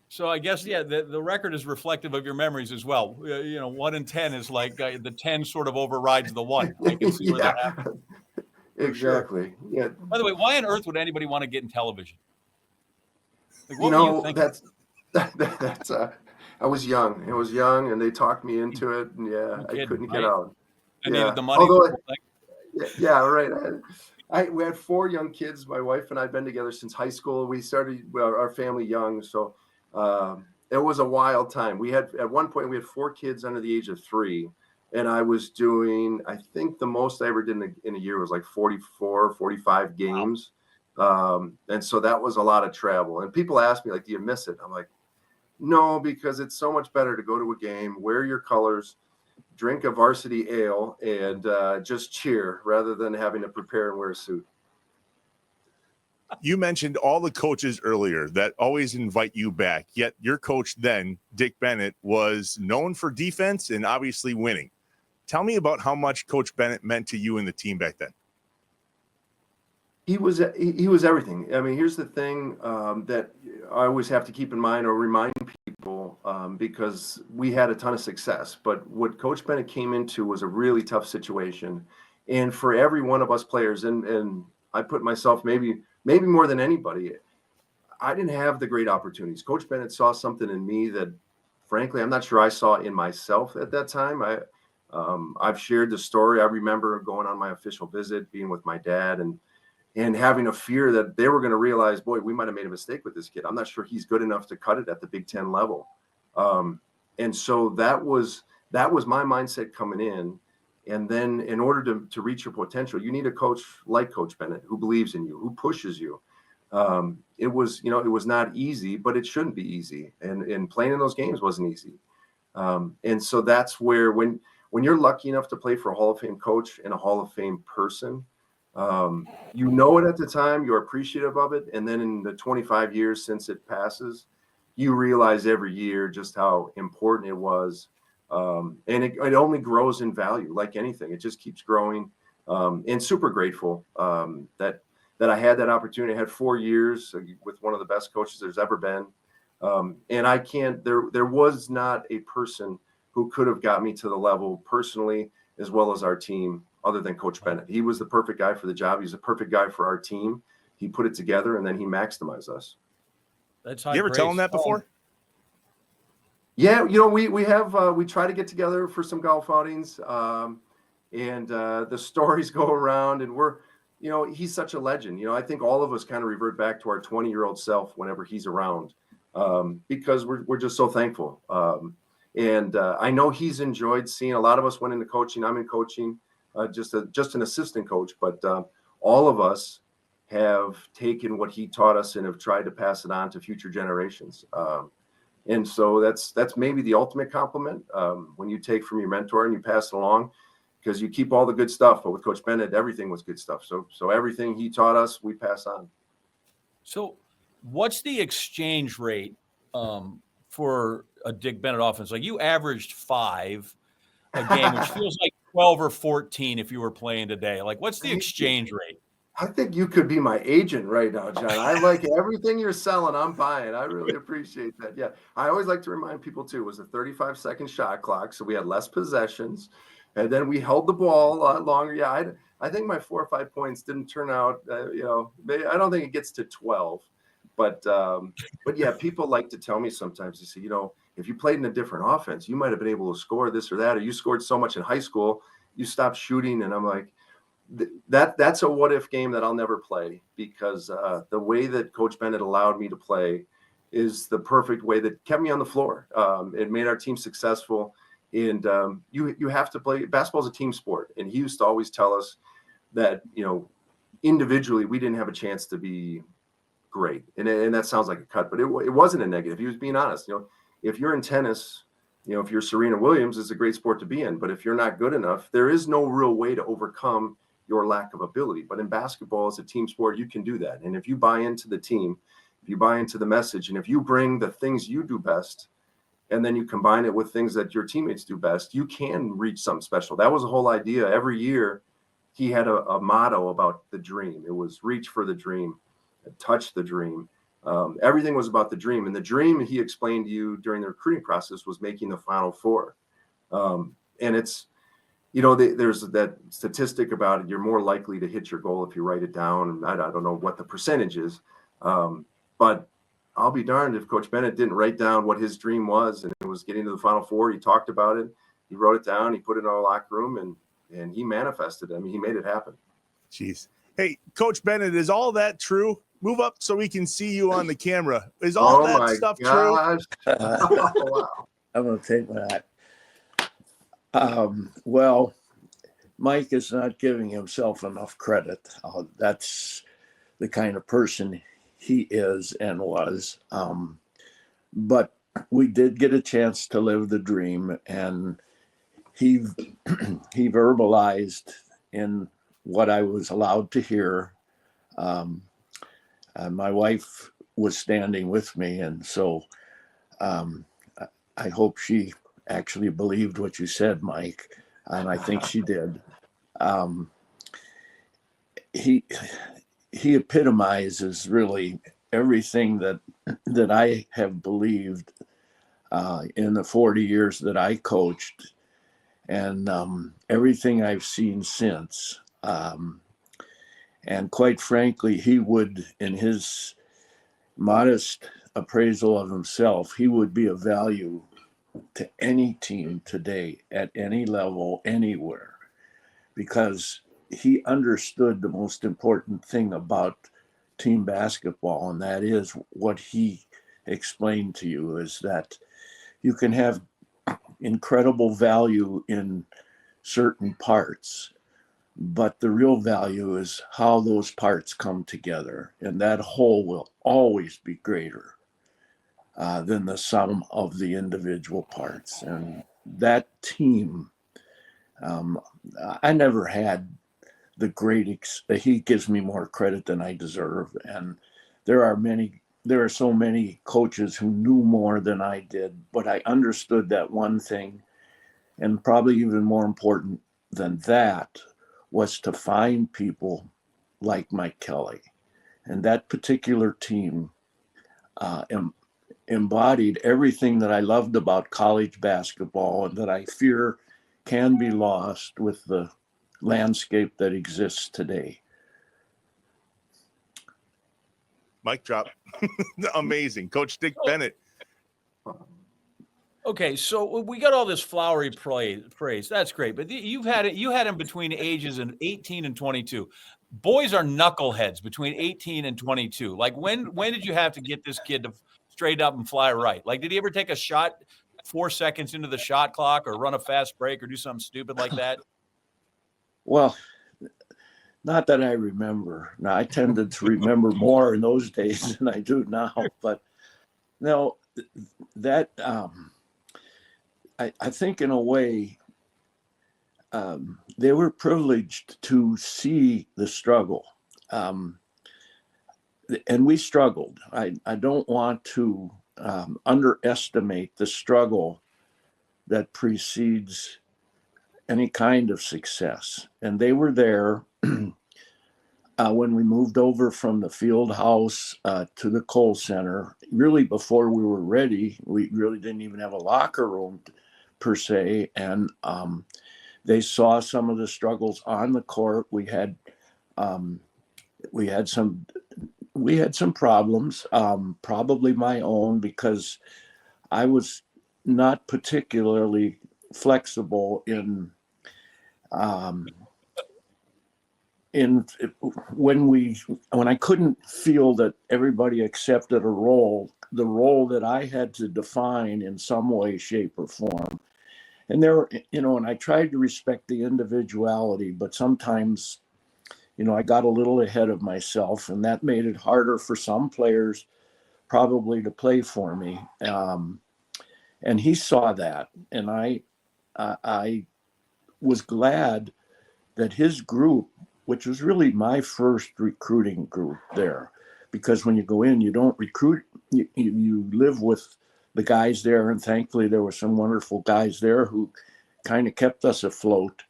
So I guess, the record is reflective of your memories as well. 1-10 is like the 10 sort of overrides the 1. I can see where that happens. Exactly. Sure. Yeah. By the way, why on earth would anybody want to get in television? Like, what were you thinking? That's I was young. I was young, and they talked me into it, and I couldn't get out. I needed the money. Right. We had 4 young kids. My wife and I have been together since high school. We started our family young, so it was a wild time. At one point we had 4 kids under the age of 3, and I was doing. I think the most I ever did in a year was like 44, 45 games. Wow. And so that was a lot of travel. And people ask me, like, do you miss it? I'm like, no, because it's so much better to go to a game, wear your colors, drink a varsity ale, and just cheer rather than having to prepare and wear a suit. You mentioned all the coaches earlier that always invite you back, yet your coach then, Dick Bennett, was known for defense and obviously winning. Tell me about how much Coach Bennett meant to you and the team back then. He was everything. I mean, here's the thing that I always have to keep in mind or remind people because we had a ton of success. But what Coach Bennett came into was a really tough situation. And for every one of us players, and I put myself maybe more than anybody, I didn't have the great opportunities. Coach Bennett saw something in me that, frankly, I'm not sure I saw in myself at that time. I've shared the story. I remember going on my official visit, being with my dad, and having a fear that they were going to realize, boy, we might have made a mistake with this kid. I'm not sure he's good enough to cut it at the Big Ten level. And so that was my mindset coming in. And then in order to reach your potential, you need a coach like Coach Bennett who believes in you, who pushes you. It was not easy, but it shouldn't be easy. And playing in those games wasn't easy. And so that's where when you're lucky enough to play for a Hall of Fame coach and a Hall of Fame person, it at the time, you're appreciative of it. And then in the 25 years since it passes, you realize every year just how important it was. And it only grows in value like anything. It just keeps growing. And super grateful that I had that opportunity. I had 4 years with one of the best coaches there's ever been. And there was not a person who could have got me to the level personally, as well as our team, other than Coach Bennett. He was the perfect guy for the job. He's the perfect guy for our team. He put it together, and then he maximized us. That's you ever tell him that before? Yeah, we try to get together for some golf outings, and the stories go around, and he's such a legend. I think all of us kind of revert back to our 20-year-old self whenever he's around, because we're just so thankful. And I know he's enjoyed seeing a lot of us went into coaching. I'm in coaching. Just an assistant coach, but all of us have taken what he taught us and have tried to pass it on to future generations. And so that's maybe the ultimate compliment when you take from your mentor and you pass it along, because you keep all the good stuff. But with Coach Bennett, everything was good stuff. So everything he taught us, we pass on. So what's the exchange rate for a Dick Bennett offense? Like you averaged 5 a game, which feels like 12 or 14 if you were playing today. Like, what's the exchange rate? I think you could be my agent right now, John. I like everything you're selling. I'm buying. I really appreciate that. Yeah. I always like to remind people too, it was a 35-second shot clock. So we had less possessions and then we held the ball a lot longer. Yeah. I think my 4 or 5 points didn't turn out, I don't think it gets to 12, but yeah, people like to tell me sometimes, they say, if you played in a different offense, you might've been able to score this or that, or you scored so much in high school, you stopped shooting. And I'm like, that's a what if game that I'll never play, because the way that Coach Bennett allowed me to play is the perfect way that kept me on the floor. It made our team successful, and you have to play. Basketball is a team sport, and he used to always tell us that individually we didn't have a chance to be great, and that sounds like a cut, but it wasn't a negative. He was being honest. If you're in tennis, if you're Serena Williams, it's a great sport to be in, but if you're not good enough, there is no real way to overcome your lack of ability. But in basketball, as a team sport, you can do that. And if you buy into the team, if you buy into the message, and if you bring the things you do best, and then you combine it with things that your teammates do best, you can reach something special. That was the whole idea. Every year, he had a motto about the dream. It was reach for the dream, touch the dream. Everything was about the dream. And the dream, he explained to you during the recruiting process, was making the Final Four. And it's, there's that statistic about it. You're more likely to hit your goal if you write it down. I don't know what the percentage is, but I'll be darned if Coach Bennett didn't write down what his dream was, and it was getting to the Final Four. He talked about it. He wrote it down. He put it in our locker room, and he manifested it. I mean, he made it happen. Jeez. Hey, Coach Bennett, is all that true? Move up so we can see you on the camera. Is all that stuff true? Oh, wow. I'm going to take that. Well, Mike is not giving himself enough credit. That's the kind of person he is and was. But we did get a chance to live the dream, and he verbalized in what I was allowed to hear. My wife was standing with me, and so I hope she actually believed what you said, Mike, and I think she did. He epitomizes really everything that I have believed in the 40 years that I coached, and everything I've seen since. And quite frankly, he would, in his modest appraisal of himself, he would be of value to any team today at any level, anywhere, because he understood the most important thing about team basketball, and that is what he explained to you, is that you can have incredible value in certain parts, but the real value is how those parts come together, and that whole will always be greater than the sum of the individual parts. And that team, I never had the great, he gives me more credit than I deserve. And there are so many coaches who knew more than I did, but I understood that one thing, and probably even more important than that was to find people like Mike Kelley. And that particular team embodied everything that I loved about college basketball, and that I fear can be lost with the landscape that exists today. Mic drop. Amazing. Coach Dick Bennett. Okay, so we got all this flowery praise. That's great, but you had him between ages of 18 and 22. Boys are knuckleheads between 18 and 22. Like when did you have to get this kid to straight up and fly right? Like, did he ever take a shot 4 seconds into the shot clock, or run a fast break, or do something stupid like that? Well, not that I remember. Now, I tended to remember more in those days than I do now. But no, that I think in a way they were privileged to see the struggle, and we struggled. I don't want to underestimate the struggle that precedes any kind of success. And they were there when we moved over from the field house to the Kohl Center. Really, before we were ready, we really didn't even have a locker room per se. And they saw some of the struggles on the court. We had some problems, probably my own, because I was not particularly flexible in when I couldn't feel that everybody accepted the role that I had to define in some way, shape, or form. And and I tried to respect the individuality, but sometimes, I got a little ahead of myself, and that made it harder for some players probably to play for me. And he saw that, and I was glad that his group, which was really my first recruiting group there, because when you go in, you don't recruit, you live with the guys there, and thankfully there were some wonderful guys there who kind of kept us afloat.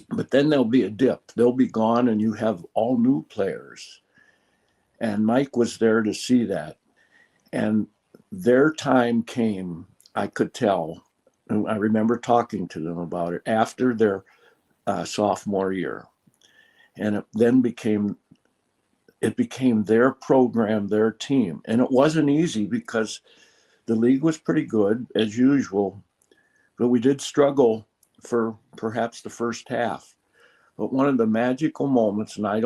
But then there'll be a dip. They'll be gone, and you have all new players. And Mike was there to see that. And their time came, I could tell. And I remember talking to them about it after their sophomore year. And it then became their program, their team. And it wasn't easy because the league was pretty good, as usual. But we did struggle for perhaps the first half. But one of the magical moments, and I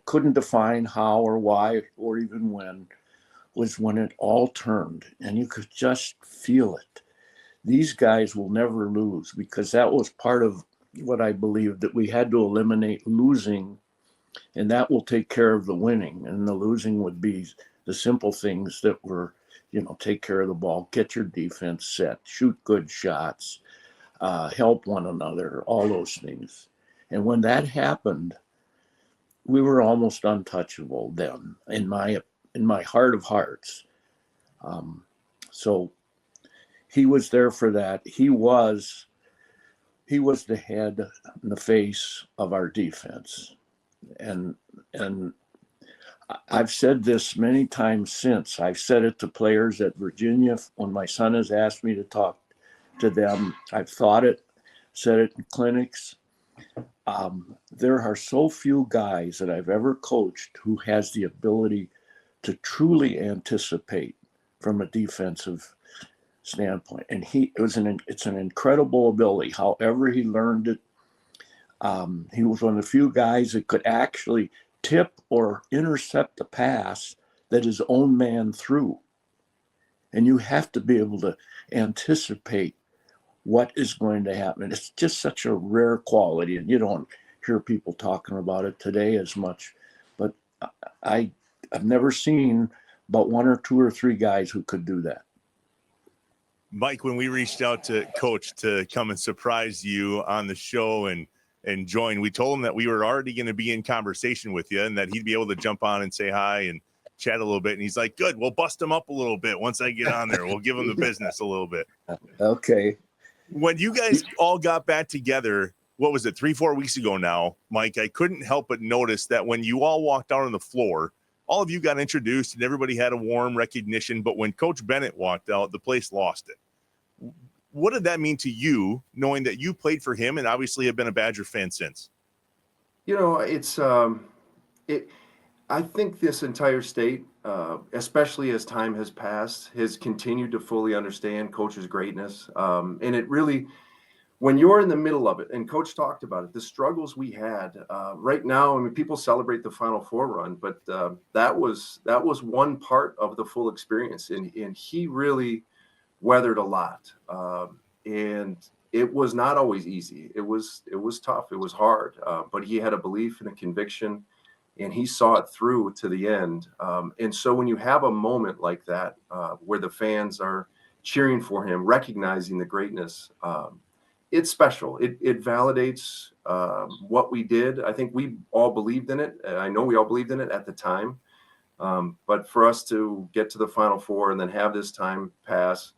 couldn't define how or why or even when, was when it all turned, and you could just feel it. These guys will never lose, because that was part of what I believed, that we had to eliminate losing, and that will take care of the winning. And the losing would be the simple things that were, take care of the ball, get your defense set, shoot good shots, help one another, all those things. And when that happened, we were almost untouchable then, in my heart of hearts. So he was there for that. He was the head and the face of our defense. And I've said this many times since. I've said it to players at Virginia when my son has asked me to talk to them. I've thought it, said it in clinics. There are so few guys that I've ever coached who has the ability to truly anticipate from a defensive standpoint. And it's an incredible ability. However he learned it, he was one of the few guys that could actually tip or intercept a pass that his own man threw. And you have to be able to anticipate what is going to happen. It's just such a rare quality, and you don't hear people talking about it today as much. But I've never seen but one or two or three guys who could do that. Mike, when we reached out to Coach to come and surprise you on the show and join, we told him that we were already going to be in conversation with you and that he'd be able to jump on and say hi and chat a little bit. And he's like, good, we'll bust him up a little bit. Once I get on there, we'll give him the business a little bit. Okay. When you guys all got back together, what was it, 3-4 weeks ago now, Mike, I couldn't help but notice that when you all walked out on the floor, all of you got introduced and everybody had a warm recognition. But when Coach Bennett walked out, the place lost it. What did that mean to you, knowing that you played for him and obviously have been a Badger fan since? It's I think this entire state, especially as time has passed, has continued to fully understand Coach's greatness. And it really, when you're in the middle of it, and Coach talked about it, the struggles we had right now. I mean, people celebrate the Final Four run, but that was one part of the full experience, and he really weathered a lot. And it was not always easy. It was tough. It was hard. But he had a belief and a conviction, and he saw it through to the end. And so when you have a moment like that, where the fans are cheering for him, recognizing the greatness, it's special. It validates what we did. I think we all believed in it. I know we all believed in it at the time. But for us to get to the Final Four and then have this time pass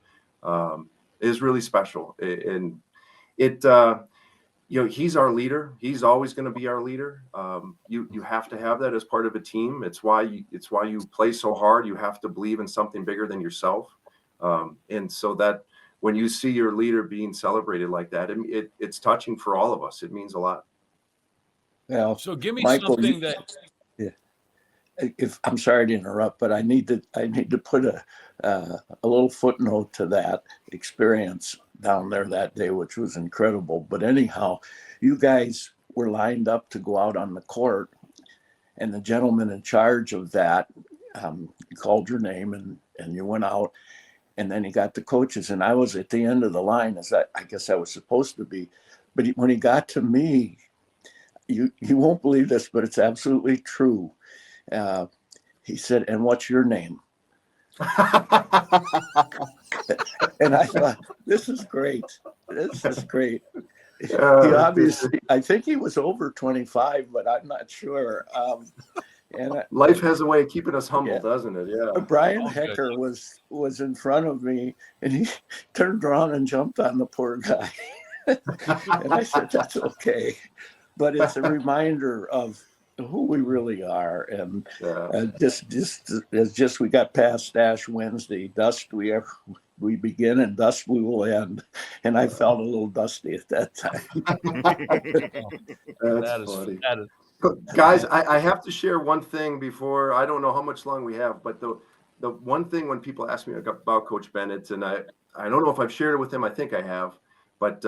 is really special. And it, he's our leader. He's always going to be our leader. You have to have that as part of a team. It's why you play so hard. You have to believe in something bigger than yourself. And so that when you see your leader being celebrated like that, it's touching for all of us. It means a lot. Well, So give me Michael, something that. Yeah. If I'm sorry to interrupt, but I need to put a little footnote to that experience down there that day, which was incredible. But anyhow, you guys were lined up to go out on the court, and the gentleman in charge of that called your name, and you went out, and then he got the coaches, and I was at the end of the line, as I guess I was supposed to be. But when he got to me, you won't believe this, but it's absolutely true. He said, "And what's your name?" And I thought, this is great. This is great. He obviously, I think he was over 25, but I'm not sure. And life has a way of keeping us humble, doesn't it? Yeah. Brian Hecker was in front of me, and he turned around and jumped on the poor guy. And I said, "That's okay," but it's a reminder of who we really are. And just we got past Ash Wednesday, dust we begin and dust we will end. And I felt a little dusty at that time. That's funny. Guys, I have to share one thing before. I don't know how much long we have, but the one thing when people ask me about Coach Bennett, and I don't know if I've shared it with him, I think I have, but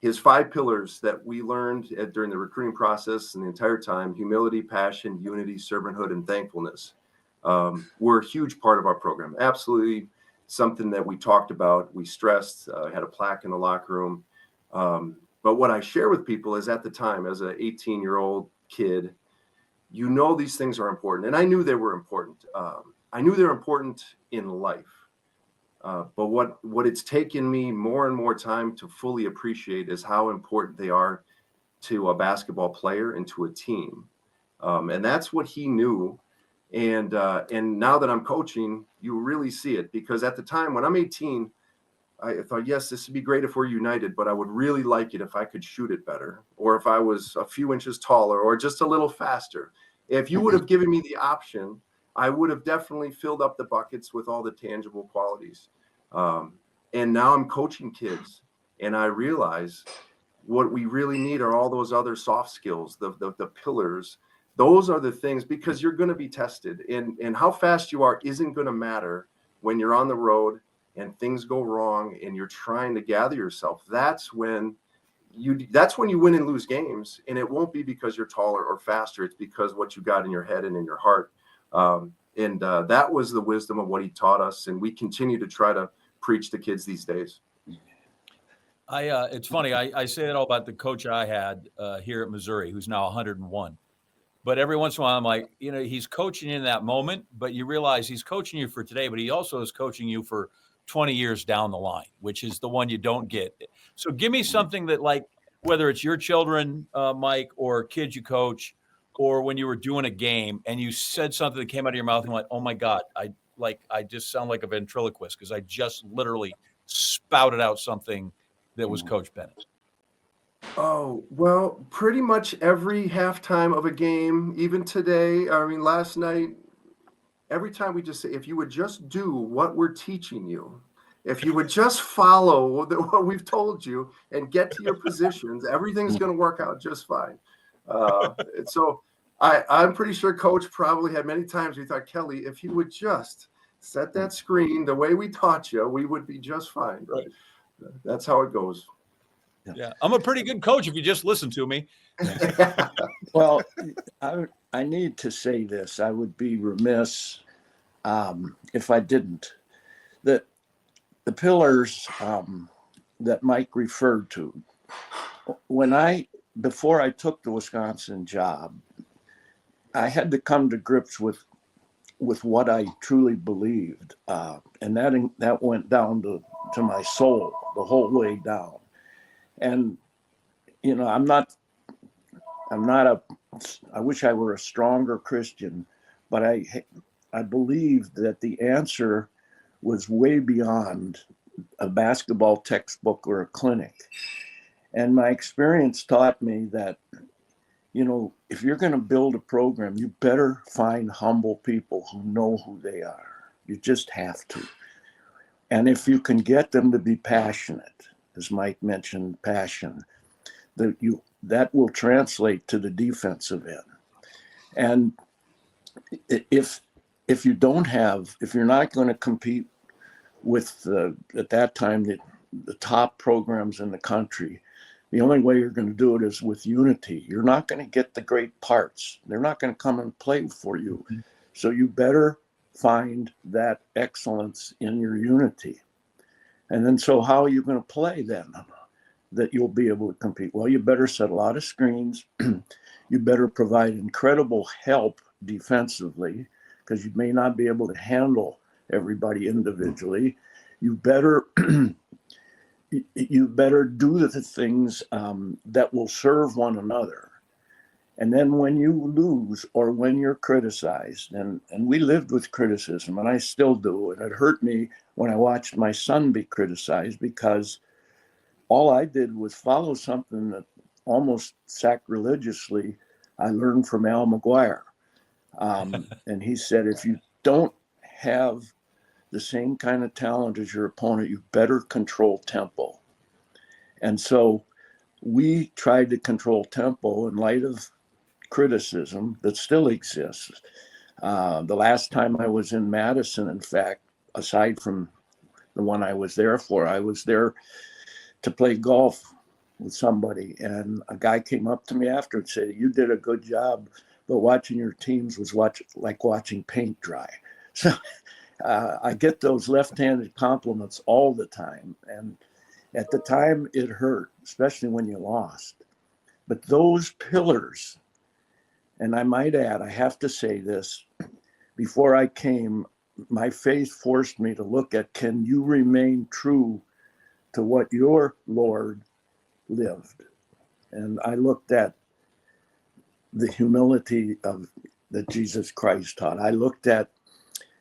his 5 pillars that we learned during the recruiting process and the entire time: humility, passion, unity, servanthood, and thankfulness, were a huge part of our program. Absolutely something that we talked about, we stressed, had a plaque in the locker room. But what I share with people is, at the time, as an 18-year-old kid, these things are important. And I knew they were important. I knew they're important in life. But what it's taken me more and more time to fully appreciate is how important they are to a basketball player and to a team. And that's what he knew. And now that I'm coaching, you really see it, because at the time when I'm 18, I thought, yes, this would be great if we're united, but I would really like it if I could shoot it better, or if I was a few inches taller, or just a little faster. If you would have given me the option, I would have definitely filled up the buckets with all the tangible qualities. And now I'm coaching kids, and I realize what we really need are all those other soft skills, the pillars. Those are the things, because you're going to be tested, and how fast you are isn't going to matter when you're on the road and things go wrong and you're trying to gather yourself. That's when you win and lose games. And it won't be because you're taller or faster. It's because what you got in your head and in your heart. And that was the wisdom of what he taught us. And we continue to try to preach to kids these days. It's funny. I say that all about the coach I had here at Missouri, who's now 101. But every once in a while, I'm like, he's coaching you in that moment, but you realize he's coaching you for today, but he also is coaching you for 20 years down the line, which is the one you don't get. So give me something that, like, whether it's your children, Mike, or kids you coach, or when you were doing a game and you said something that came out of your mouth and like, oh my God, I just sound like a ventriloquist because I just literally spouted out something that was Coach Bennett. Oh, well, pretty much every halftime of a game, even today, last night, every time we just say, if you would just do what we're teaching you, if you would just follow what we've told you and get to your positions, everything's going to work out just fine. So I'm pretty sure Coach probably had many times we thought, Kelley, if you would just set that screen the way we taught you, we would be just fine. But that's how it goes. Yeah, I'm a pretty good coach if you just listen to me. Well, I need to say this. I would be remiss if I didn't. The pillars that Mike referred to, before I took the Wisconsin job, I had to come to grips with what I truly believed, and that went down to my soul the whole way down. And I wish I were a stronger Christian, but I believed that the answer was way beyond a basketball textbook or a clinic. And my experience taught me that, if you're going to build a program, you better find humble people who know who they are. You just have to. And if you can get them to be passionate, as Mike mentioned, passion, that will translate to the defensive end. And if you're not going to compete with at that time the top programs in the country, the only way you're going to do it is with unity. You're not going to get the great parts. They're not going to come and play for you. Mm-hmm. So you better find that excellence in your unity. And then, so how are you going to play then that you'll be able to compete? Well, you better set a lot of screens. You better provide incredible help defensively, because you may not be able to handle everybody individually. You better do the things that will serve one another. And then when you lose or when you're criticized, and we lived with criticism, and I still do, and it hurt me when I watched my son be criticized, because all I did was follow something that almost sacrilegiously I learned from Al McGuire. And he said, if you don't have the same kind of talent as your opponent, you better control tempo. And so we tried to control tempo in light of criticism that still exists. The last time I was in Madison, in fact, aside from the one I was there for, I was there to play golf with somebody. And a guy came up to me after and said, you did a good job, but watching your teams was like watching paint dry. So I get those left-handed compliments all the time. And at the time it hurt, especially when you lost. But those pillars, and I might add, I have to say this, before I came, my faith forced me to look at, can you remain true to what your Lord lived? And I looked at the humility that Jesus Christ taught. I looked at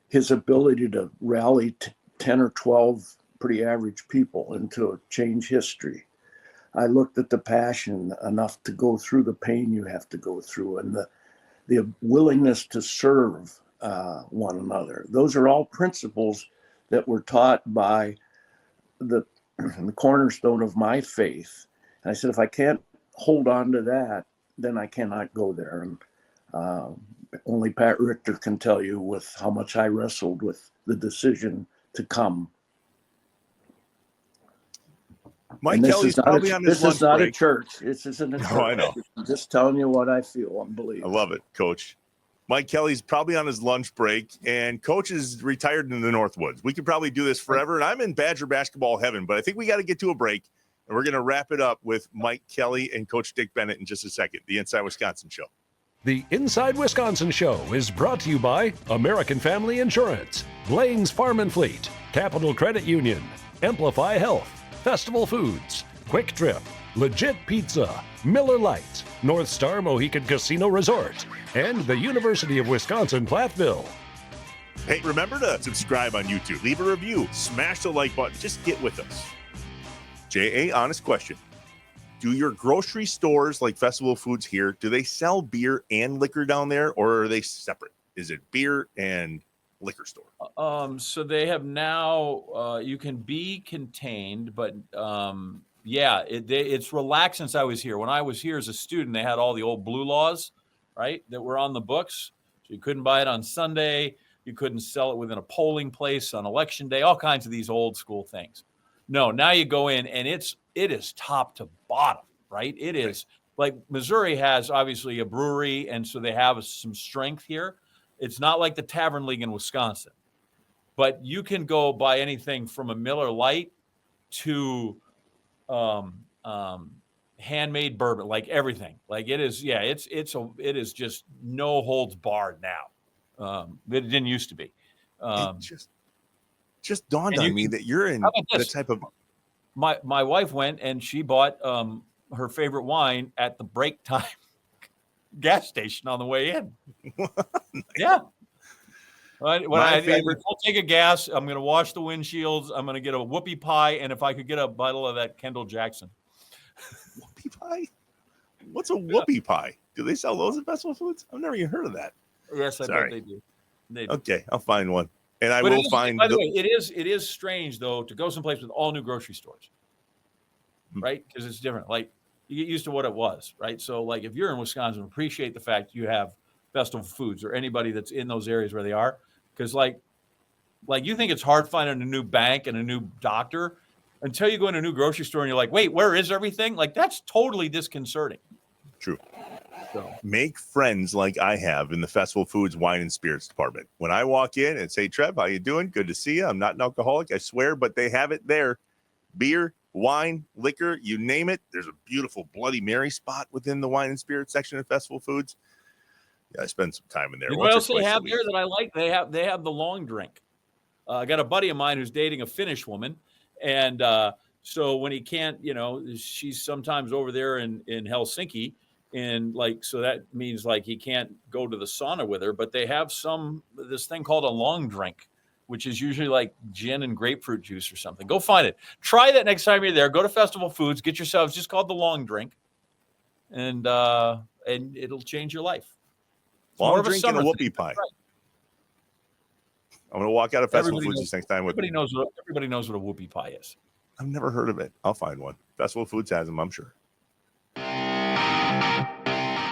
his ability to rally 10 or 12 pretty average people and to change history. I looked at the passion enough to go through the pain you have to go through, and the willingness to serve one another. Those are all principles that were taught by the cornerstone of my faith. And I said, if I can't hold on to that, then I cannot go there. And only Pat Richter can tell you with how much I wrestled with the decision to come. Mike Kelley's probably on his lunch break. This is not a church. This isn't a church. No, I know. I'm just telling you what I feel. Unbelievable. I love it, Coach. Mike Kelley's probably on his lunch break, and Coach is retired in the Northwoods. We could probably do this forever, and I'm in Badger basketball heaven, but I think we got to get to a break, and we're going to wrap it up with Mike Kelley and Coach Dick Bennett in just a second. The Inside Wisconsin Show. The Inside Wisconsin Show is brought to you by American Family Insurance, Blaine's Farm and Fleet, Capital Credit Union, Amplify Health, Festival Foods, Quick Trip, Legit Pizza, Miller Lite, North Star Mohican Casino Resort, and the University of Wisconsin-Platteville. Hey, remember to subscribe on YouTube, leave a review, smash the like button, just get with us. J.A., honest question. Do your grocery stores like Festival Foods here, do they sell beer and liquor down there, or are they separate? Is it beer and liquor store? So they have now, you can be contained, but it's relaxed since I was here. When I was here as a student, they had all the old blue laws, right, that were on the books. So you couldn't buy it on Sunday. You couldn't sell it within a polling place on election day, all kinds of these old school things. No, now you go in and it is top to bottom, right? It is like Missouri has obviously a brewery, and so they have some strength here. It's not like the Tavern League in Wisconsin, but you can go buy anything from a Miller Lite to handmade bourbon, like everything. Like it is, it is just no holds barred now. It didn't used to be. It just dawned on me that you're in the type of. My wife went and she bought her favorite wine at the break time gas station on the way in. Nice. Yeah. I'll take a gas. I'm going to wash the windshields. I'm going to get a whoopie pie, and if I could get a bottle of that Kendall Jackson. Whoopie pie? What's a whoopie pie? Do they sell those at Festival Foods? I've never even heard of that. Yes, I bet they do. Okay, I'll find one, and I but will find. By the way, it is strange though to go someplace with all new grocery stores, right? Because it's different. Like you get used to what it was, right? So like if you're in Wisconsin, appreciate the fact you have Festival Foods or anybody that's in those areas where they are, because like you think it's hard finding a new bank and a new doctor until you go in a new grocery store and you're like, wait, where is everything? Like that's totally disconcerting. True. So make friends like I have in the Festival Foods wine and spirits department. When I walk in and say, Trev, how you doing? Good to see you. I'm not an alcoholic, I swear, but they have it there. Beer, wine, liquor, you name it. There's a beautiful Bloody Mary spot within the wine and spirits section of Festival Foods. Yeah, I spend some time in there. What else they have there that I like? They have the long drink. I got a buddy of mine who's dating a Finnish woman, and so when he can't, she's sometimes over there in Helsinki. And like, so that means like he can't go to the sauna with her, but they have this thing called a long drink, which is usually like gin and grapefruit juice or something. Go find it. Try that next time you're there. Go to Festival Foods, get yourselves just called the long drink, and it'll change your life. Long drink and a whoopie pie. Right. I'm going to walk out of Festival Foods this next time. Everybody knows what a whoopie pie is. I've never heard of it. I'll find one. Festival Foods has them, I'm sure.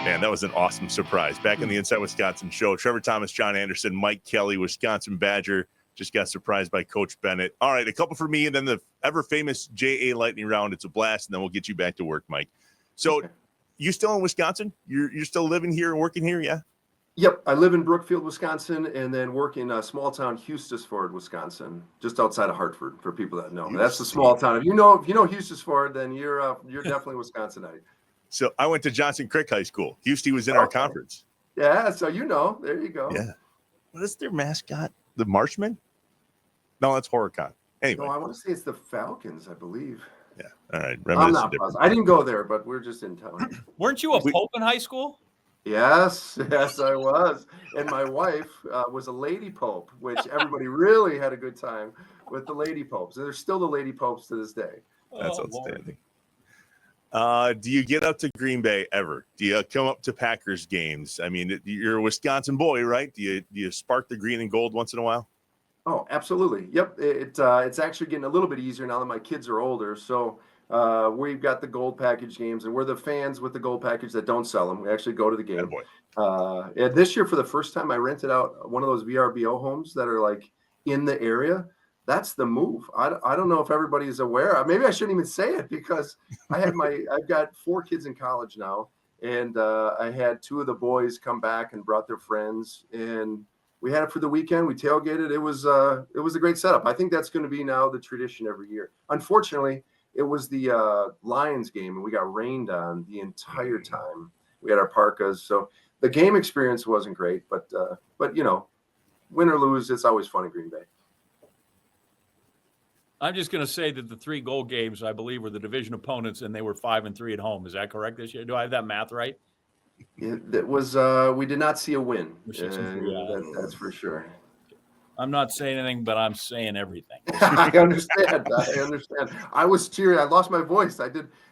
Man, that was an awesome surprise. Back in the Inside Wisconsin show, Trevor Thomas, John Anderson, Mike Kelley, Wisconsin Badger, just got surprised by Coach Bennett. All right, a couple for me, and then the ever-famous JA Lightning Round. It's a blast, and then we'll get you back to work, Mike. So you still in Wisconsin? You're still living here and working here, yeah? Yep, I live in Brookfield, Wisconsin, and then work in a small town, Eustisford, Wisconsin, just outside of Hartford. For people that know, that's a small town. If you know Eustisford, then you're definitely Wisconsinite. So I went to Johnson Creek High School. Houston was in our conference. Yeah, so there you go. Yeah. What is their mascot? The Marshman? No, that's HorrorCon. Anyway. No, I want to say it's the Falcons, I believe. Yeah. All right. I'm not positive. I didn't go there, but we're just in town. Weren't you a Pope in high school? Yes, I was. And my wife was a lady pope, which everybody really had a good time with the lady popes. And they're still the lady popes to this day. That's outstanding. Do you get up to Green Bay ever? Do you come up to Packers games? I mean, you're a Wisconsin boy, right? Do you spark the green and gold once in a while? Oh, absolutely. Yep. It's actually getting a little bit easier now that my kids are older. So we've got the gold package games, and we're the fans with the gold package that don't sell them. We actually go to the game. And this year, for the first time, I rented out one of those VRBO homes that are like in the area. That's the move. I don't know if everybody is aware. Maybe I shouldn't even say it because I've got 4 kids in college now, and I had 2 of the boys come back and brought their friends, and we had it for the weekend. We tailgated. It was a great setup. I think that's going to be now the tradition every year. Unfortunately, it was the Lions game, and we got rained on the entire time. We had our parkas, so the game experience wasn't great. But win or lose, it's always fun in Green Bay. I'm just going to say that the 3 goal games, I believe, were the division opponents, and they were 5-3 at home. Is that correct this year? Do I have that math right? It was. We did not see a win. That's for sure. I'm not saying anything, but I'm saying everything. I understand. I was cheering. I lost my voice.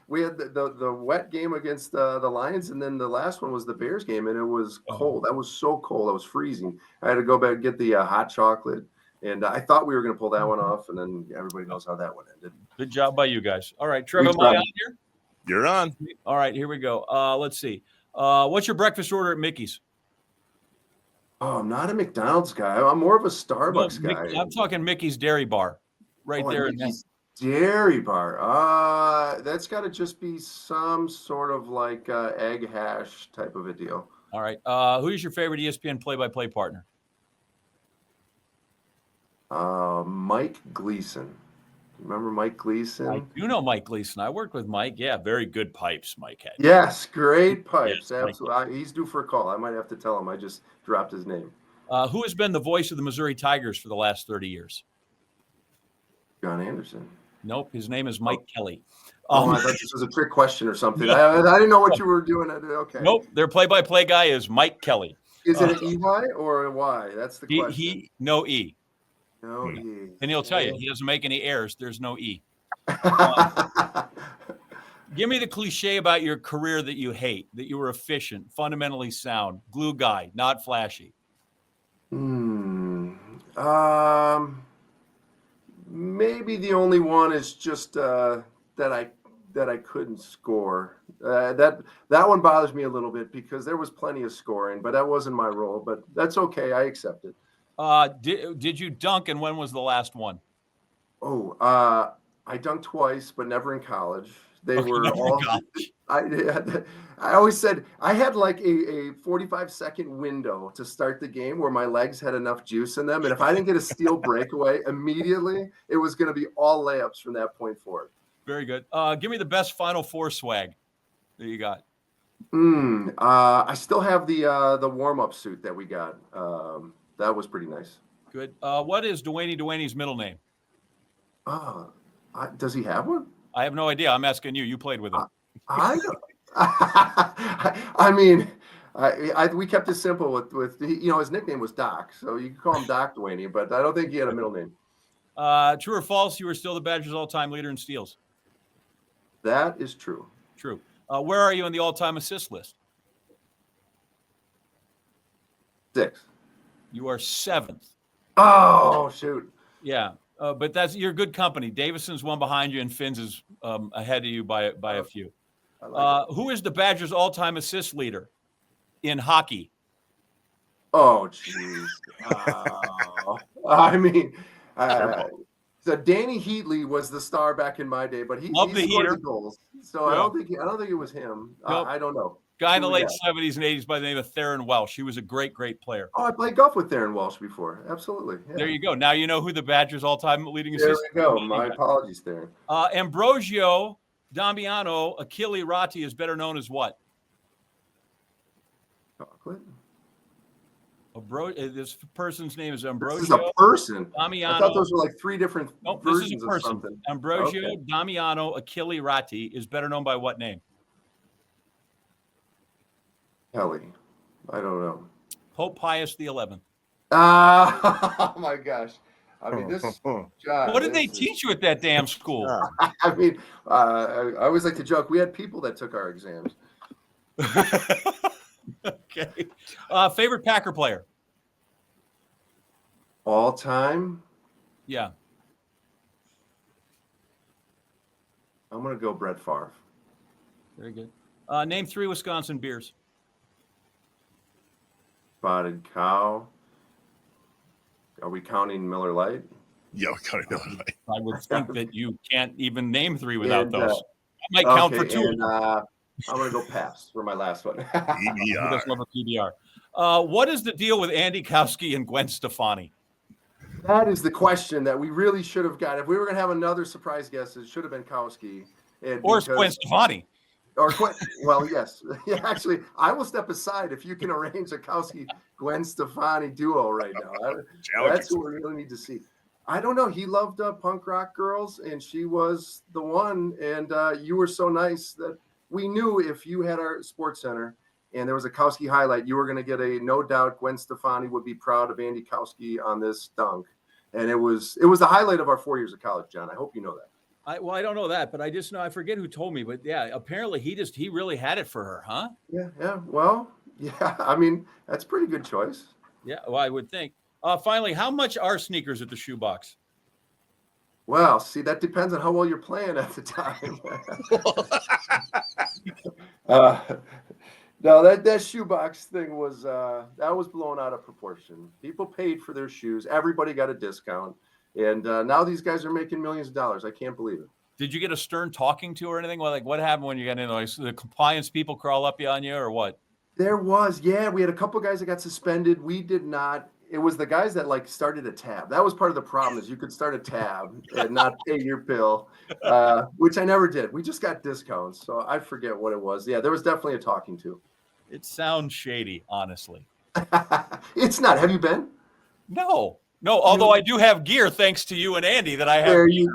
We had the wet game against the Lions, and then the last one was the Bears game, and it was cold. That was so cold. I was freezing. I had to go back and get the hot chocolate. And I thought we were going to pull that one off, and then everybody knows how that one ended. Good job by you guys. All right, Trevor, am I on here? You're on. All right, here we go. Let's see. What's your breakfast order at Mickey's? Oh, I'm not a McDonald's guy. I'm more of a Starbucks guy. I'm talking Mickey's Dairy Bar, right there. Mickey's Dairy Bar. That's got to just be some sort of like egg hash type of a deal. All right. Who's your favorite ESPN play-by-play partner? Mike Gleason. Remember Mike Gleason? I do know Mike Gleason. I worked with Mike. Yeah, very good pipes, Mike had. Yes, great pipes. Yes, absolutely. He's due for a call. I might have to tell him I just dropped his name. Who has been the voice of the Missouri Tigers for the last 30 years? John Anderson. Nope. His name is Mike Kelley. I thought this was a trick question or something. I didn't know what you were doing. Okay. Nope. Their play-by-play guy is Mike Kelley. Is it an EY or a Y? That's the question. No E. No E. And he'll tell you, he doesn't make any errors. There's no E. Give me the cliche about your career that you hate, that you were efficient, fundamentally sound, glue guy, not flashy. Maybe the only one is just that I couldn't score. That one bothers me a little bit because there was plenty of scoring, but that wasn't my role. But that's okay. I accept it. Did you dunk, and when was the last one? I dunked twice, but never in college. They Okay, were never in all. college. I always said I had like a 45-second window to start the game where my legs had enough juice in them, and if I didn't get a steal breakaway immediately, it was going to be all layups from that point forward. Very good. Give me the best Final Four swag that you got. I still have the warm-up suit that we got. That was pretty nice. Good. What is Dwayne's middle name? Does he have one? I have no idea. I'm asking you. You played with him. I don't. I mean, we kept it simple with his nickname was Doc, so you can call him Doc Dwayne, but I don't think he had a middle name. True or false? You are still the Badgers' all-time leader in steals. That is true. True. Where are you on the all-time assist list? 6. You are 7th. Oh shoot. Yeah, but you're good company. Davison's one behind you, and Finn's is ahead of you by a few. Who is the Badgers' all-time assist leader in hockey? Oh jeez. I mean, so Danny Heatley was the star back in my day, but he scored the goals. So yeah. I don't think it was him. Nope. I don't know. Guy in the late 70s and 80s by the name of Theron Welsh. He was a great, great player. Oh, I played golf with Theron Welsh before. Absolutely. Yeah. There you go. Now you know who the Badgers' all-time leading assist. There we go. My apologies, Theron. Ambrosio Damiano Achille Ratti is better known as what? Chocolate. This person's name is Ambrosio. This is a person. Damiano. I thought those were like 3 different versions this is a person. Of something. Ambrosio Damiano Achille Ratti is better known by what name? Kelly. I don't know. Pope Pius XI. Oh my gosh. I mean, this. God, what did they teach you at that damn school? I mean, I always like to joke. We had people that took our exams. Okay. Favorite Packer player? All time? Yeah. I'm going to go Brett Favre. Very good. Name 3 Wisconsin beers. Spotted Cow. Are we counting Miller Lite? Yeah, we're counting Miller Lite. I would think that you can't even name 3 without those. I might count for 2. And, I'm going to go Pabst for my last one. PBR. What is the deal with Andy Kowski and Gwen Stefani? That is the question that we really should have got. If we were going to have another surprise guest, it should have been Kowski. Or Gwen Stefani. Or well, yes. Yeah, actually, I will step aside if you can arrange a Kowski-Gwen Stefani duo right now. That's what we really need to see. I don't know. He loved punk rock girls, and she was the one. And you were so nice that we knew if you had our Sports Center and there was a Kowski highlight, you were going to get no doubt Gwen Stefani would be proud of Andy Kowski on this dunk. And it was the highlight of our 4 years of college, John. I hope you know that. I don't know that, but I just know, I forget who told me, but yeah, apparently he really had it for her, huh? Yeah. Well, yeah, I mean, that's a pretty good choice. Yeah, well, I would think. Finally, how much are sneakers at the shoebox? Well, see, that depends on how well you're playing at the time. No, that shoebox thing was blown out of proportion. People paid for their shoes. Everybody got a discount. And now these guys are making millions of dollars. I can't believe it. Did you get a stern talking to or anything? Well, like what happened when you got in? Like the compliance people crawl up on you or what? There was, yeah. We had a couple guys that got suspended. We did not. It was the guys that like started a tab. That was part of the problem is you could start a tab and not pay your bill, which I never did. We just got discounts. So I forget what it was. Yeah, there was definitely a talking to. It sounds shady, honestly. It's not. Have you been? No, although I do have gear thanks to you and Andy that I have. There you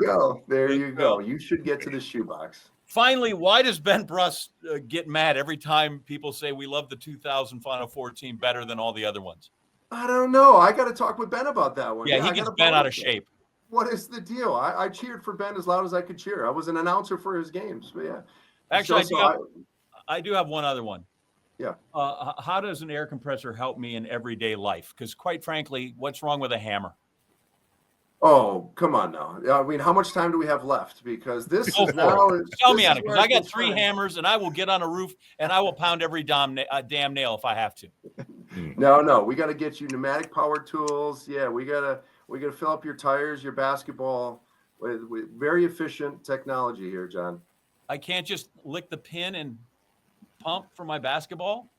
go. You should get to the shoebox. Finally, why does Ben Bruss get mad every time people say we love the 2000 Final Four team better than all the other ones? I don't know. I got to talk with Ben about that one. Yeah, he I gets gotta bent out bother of Ben. shape. What is the deal? I cheered for Ben as loud as I could cheer. I was an announcer for his games. But yeah. Actually, I do have one other one. Yeah. How does an air compressor help me in everyday life? Because quite frankly, what's wrong with a hammer? Oh, come on now. I mean, how much time do we have left? Because this Go is for now. it. Tell me this on is it, because where I got can 3 shine. hammers and I will get on a roof and I will pound every damn nail if I have to. No. We got to get you pneumatic power tools. Yeah, we gotta fill up your tires, your basketball with very efficient technology here, John. I can't just lick the pin and pump for my basketball.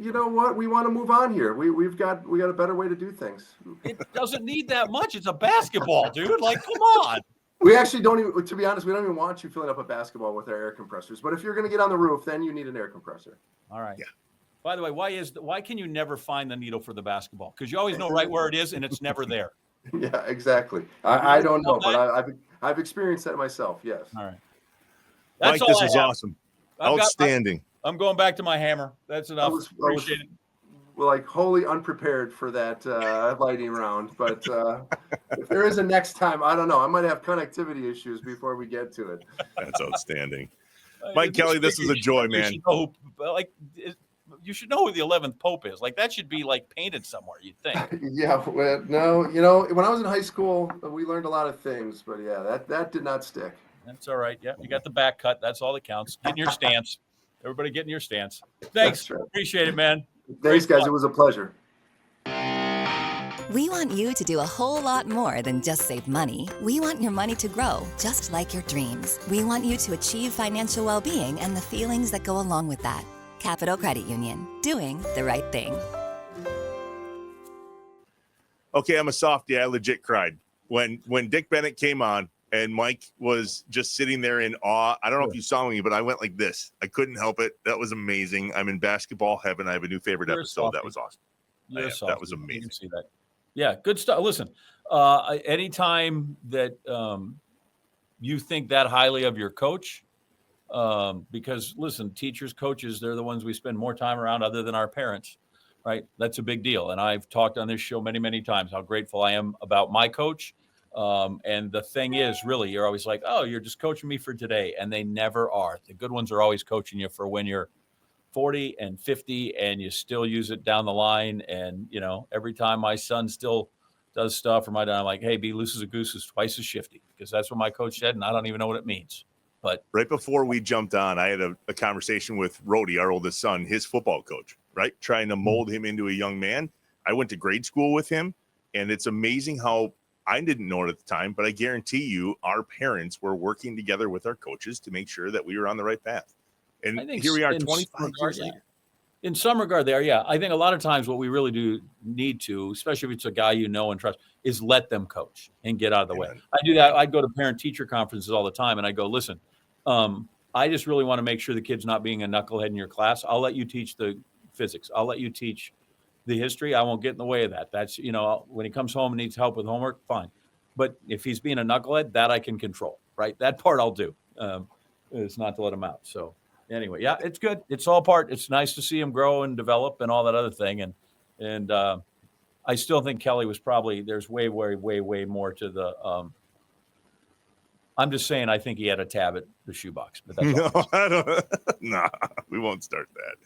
You know what? We want to move on here. We got a better way to do things. It doesn't need that much. It's a basketball, dude. Like, come on. We actually don't even, to be honest, we don't even want you filling up a basketball with our air compressors. But if you're going to get on the roof, then you need an air compressor. All right. Yeah. By the way, why can you never find the needle for the basketball? Because you always know right where it is and it's never there. Yeah, exactly. I don't know, but I've experienced that myself. Yes. All right. Mike, this is awesome. Outstanding. I'm going back to my hammer. That's enough. Appreciate it. We're like wholly unprepared for that lightning round, but if there is a next time, I don't know. I might have connectivity issues before we get to it. That's outstanding. Mike Kelley, this is a joy, man. You should know who the 11th Pope is. Like, that should be like painted somewhere, you'd think. Yeah, well, no, you know, when I was in high school, we learned a lot of things, but yeah, that did not stick. That's all right. Yeah, you got the back cut. That's all that counts. Get in your stance. Everybody get in your stance. Thanks. Right. Appreciate it, man. Thanks, guys. It was a pleasure. We want you to do a whole lot more than just save money. We want your money to grow, just like your dreams. We want you to achieve financial well-being and the feelings that go along with that. Capital Credit Union, doing the right thing. Okay, I'm a softie. I legit cried when Dick Bennett came on and Mike was just sitting there in awe. I don't know if you saw me, but I went like this. I couldn't help it. That was amazing. I'm in basketball heaven. I have a new favorite episode. That was awesome. That was amazing. You can see that. Yeah, good stuff. Listen, anytime that you think that highly of your coach, because listen, teachers, coaches, they're the ones we spend more time around other than our parents, right? That's a big deal. And I've talked on this show many, many times how grateful I am about my coach. And the thing is, really, you're always like, oh, you're just coaching me for today. And they never are. The good ones are always coaching you for when you're 40 and 50 and you still use it down the line. And, you know, every time my son still does stuff or my dad, I'm like, hey, be loose as a goose is twice as shifty, because that's what my coach said. And I don't even know what it means. But right before we jumped on, I had a conversation with Rhodey, our oldest son, his football coach, right? Trying to mold him into a young man. I went to grade school with him, and it's amazing how I didn't know it at the time, but I guarantee you our parents were working together with our coaches to make sure that we were on the right path. And here we are 25 years later. In some regard, they are. Yeah. I think a lot of times what we really do need to, especially if it's a guy you know and trust, is let them coach and get out of the way. I do that. I go to parent-teacher conferences all the time, and I go, listen, I just really want to make sure the kid's not being a knucklehead in your class. I'll let you teach the physics. I'll let you teach the history. I won't get in the way of that. That's, you know, when he comes home and needs help with homework, fine. But if he's being a knucklehead, that I can control, right? That part I'll do. It's not to let him out. So anyway, yeah, it's good. It's all part. It's nice to see him grow and develop and all that other thing. And I still think Kelley was probably, there's way more to the, I'm just saying, I think he had a tab at the shoebox. But that's no, we won't start that.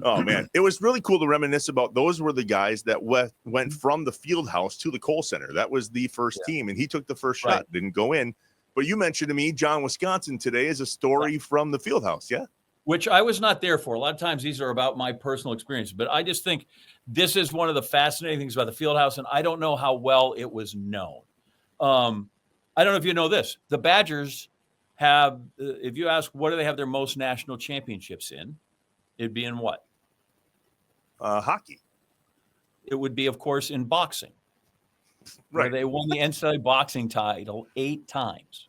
Oh, man. It was really cool to reminisce about. Those were the guys that went from the field house to the Kohl Center. That was the first team, and he took the first shot. Didn't go in. But you mentioned to me, John, Wisconsin today is a story from the field house, yeah? Which I was not there for. A lot of times these are about my personal experience. But I just think this is one of the fascinating things about the field house, and I don't know how well it was known. I don't know if you know this. The Badgers have, if you ask what do they have their most national championships in, it'd be in what? Hockey. It would be, of course, in boxing. Right. Where they won the NCAA boxing title 8 times.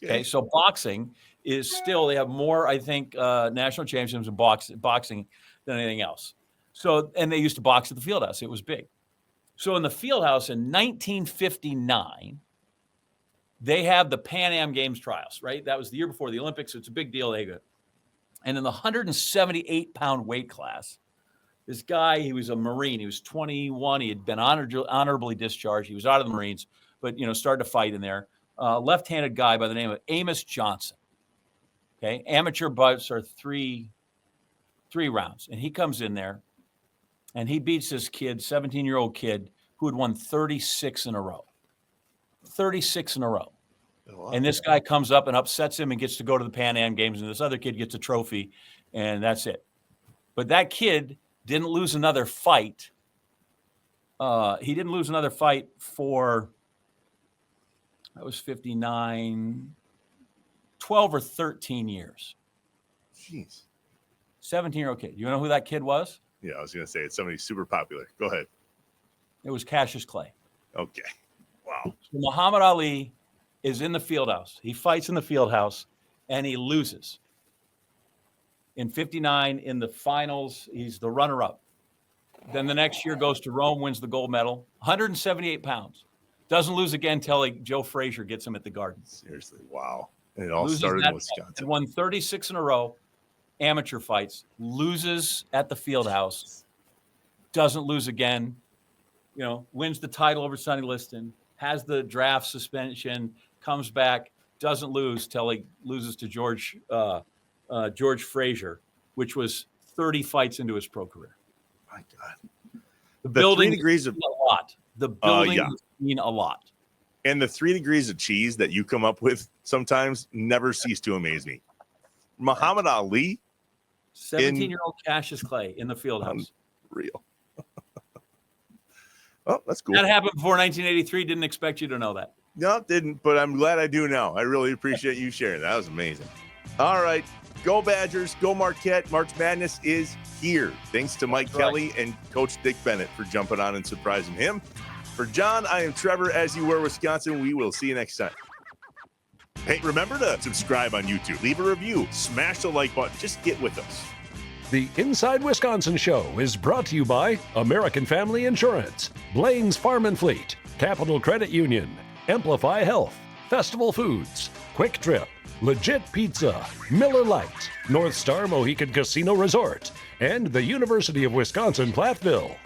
Okay. So boxing is still, they have more, I think, national championships in boxing than anything else. So, and they used to box at the field house. It was big. So in the field house in 1959, they have the Pan Am Games trials, right? That was the year before the Olympics. So it's a big deal. They go. And in the 178-pound weight class, this guy, he was a Marine. He was 21. He had been honorably discharged. He was out of the Marines, but, started to fight in there. Left-handed guy by the name of Amos Johnson. Okay. Amateur bouts are three rounds. And he comes in there and he beats this kid, 17-year-old kid, who had won 36 in a row. 36 in a row. Oh, wow. And this guy comes up and upsets him and gets to go to the Pan Am Games, and this other kid gets a trophy, and that's it. But that kid didn't lose another fight. He didn't lose another fight for, that was 59, 12 or 13 years. Jeez. 17-year-old kid. You know who that kid was? Yeah, I was going to say it's somebody super popular. Go ahead. It was Cassius Clay. Okay. Wow. So Muhammad Ali is in the field house. He fights in the field house, and he loses. In 59, in the finals, he's the runner-up. Then the next year goes to Rome, wins the gold medal, 178 pounds. Doesn't lose again until Joe Frazier gets him at the Garden. Seriously, wow. And it all Loses started that in Wisconsin. fight, and won 36 in a row, amateur fights, loses at the field house, doesn't lose again, wins the title over Sonny Liston, has the draft suspension, comes back, doesn't lose till he loses to George Frazier, which was 30 fights into his pro career. My God. The building 3 degrees of a lot. The building mean a lot. And the 3 degrees of cheese that you come up with sometimes never cease to amaze me. Muhammad Ali, 17-year-old Cassius Clay in the field house. Real. Oh, that's cool. That happened before 1983. Didn't expect you to know that. No, didn't, but I'm glad I do now. I really appreciate you sharing. That was amazing. All right. Go Badgers. Go Marquette. March Madness is here. Thanks to Mike Kelley and Coach Dick Bennett for jumping on and surprising him. For John, I am Trevor. As you were, Wisconsin. We will see you next time. Hey, remember to subscribe on YouTube. Leave a review. Smash the like button. Just get with us. The Inside Wisconsin Show is brought to you by American Family Insurance, Blaine's Farm and Fleet, Capital Credit Union, Amplify Health, Festival Foods, Quick Trip, Legit Pizza, Miller Lite, North Star Mohican Casino Resort, and the University of Wisconsin-Platteville.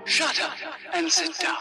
Shut up and sit down.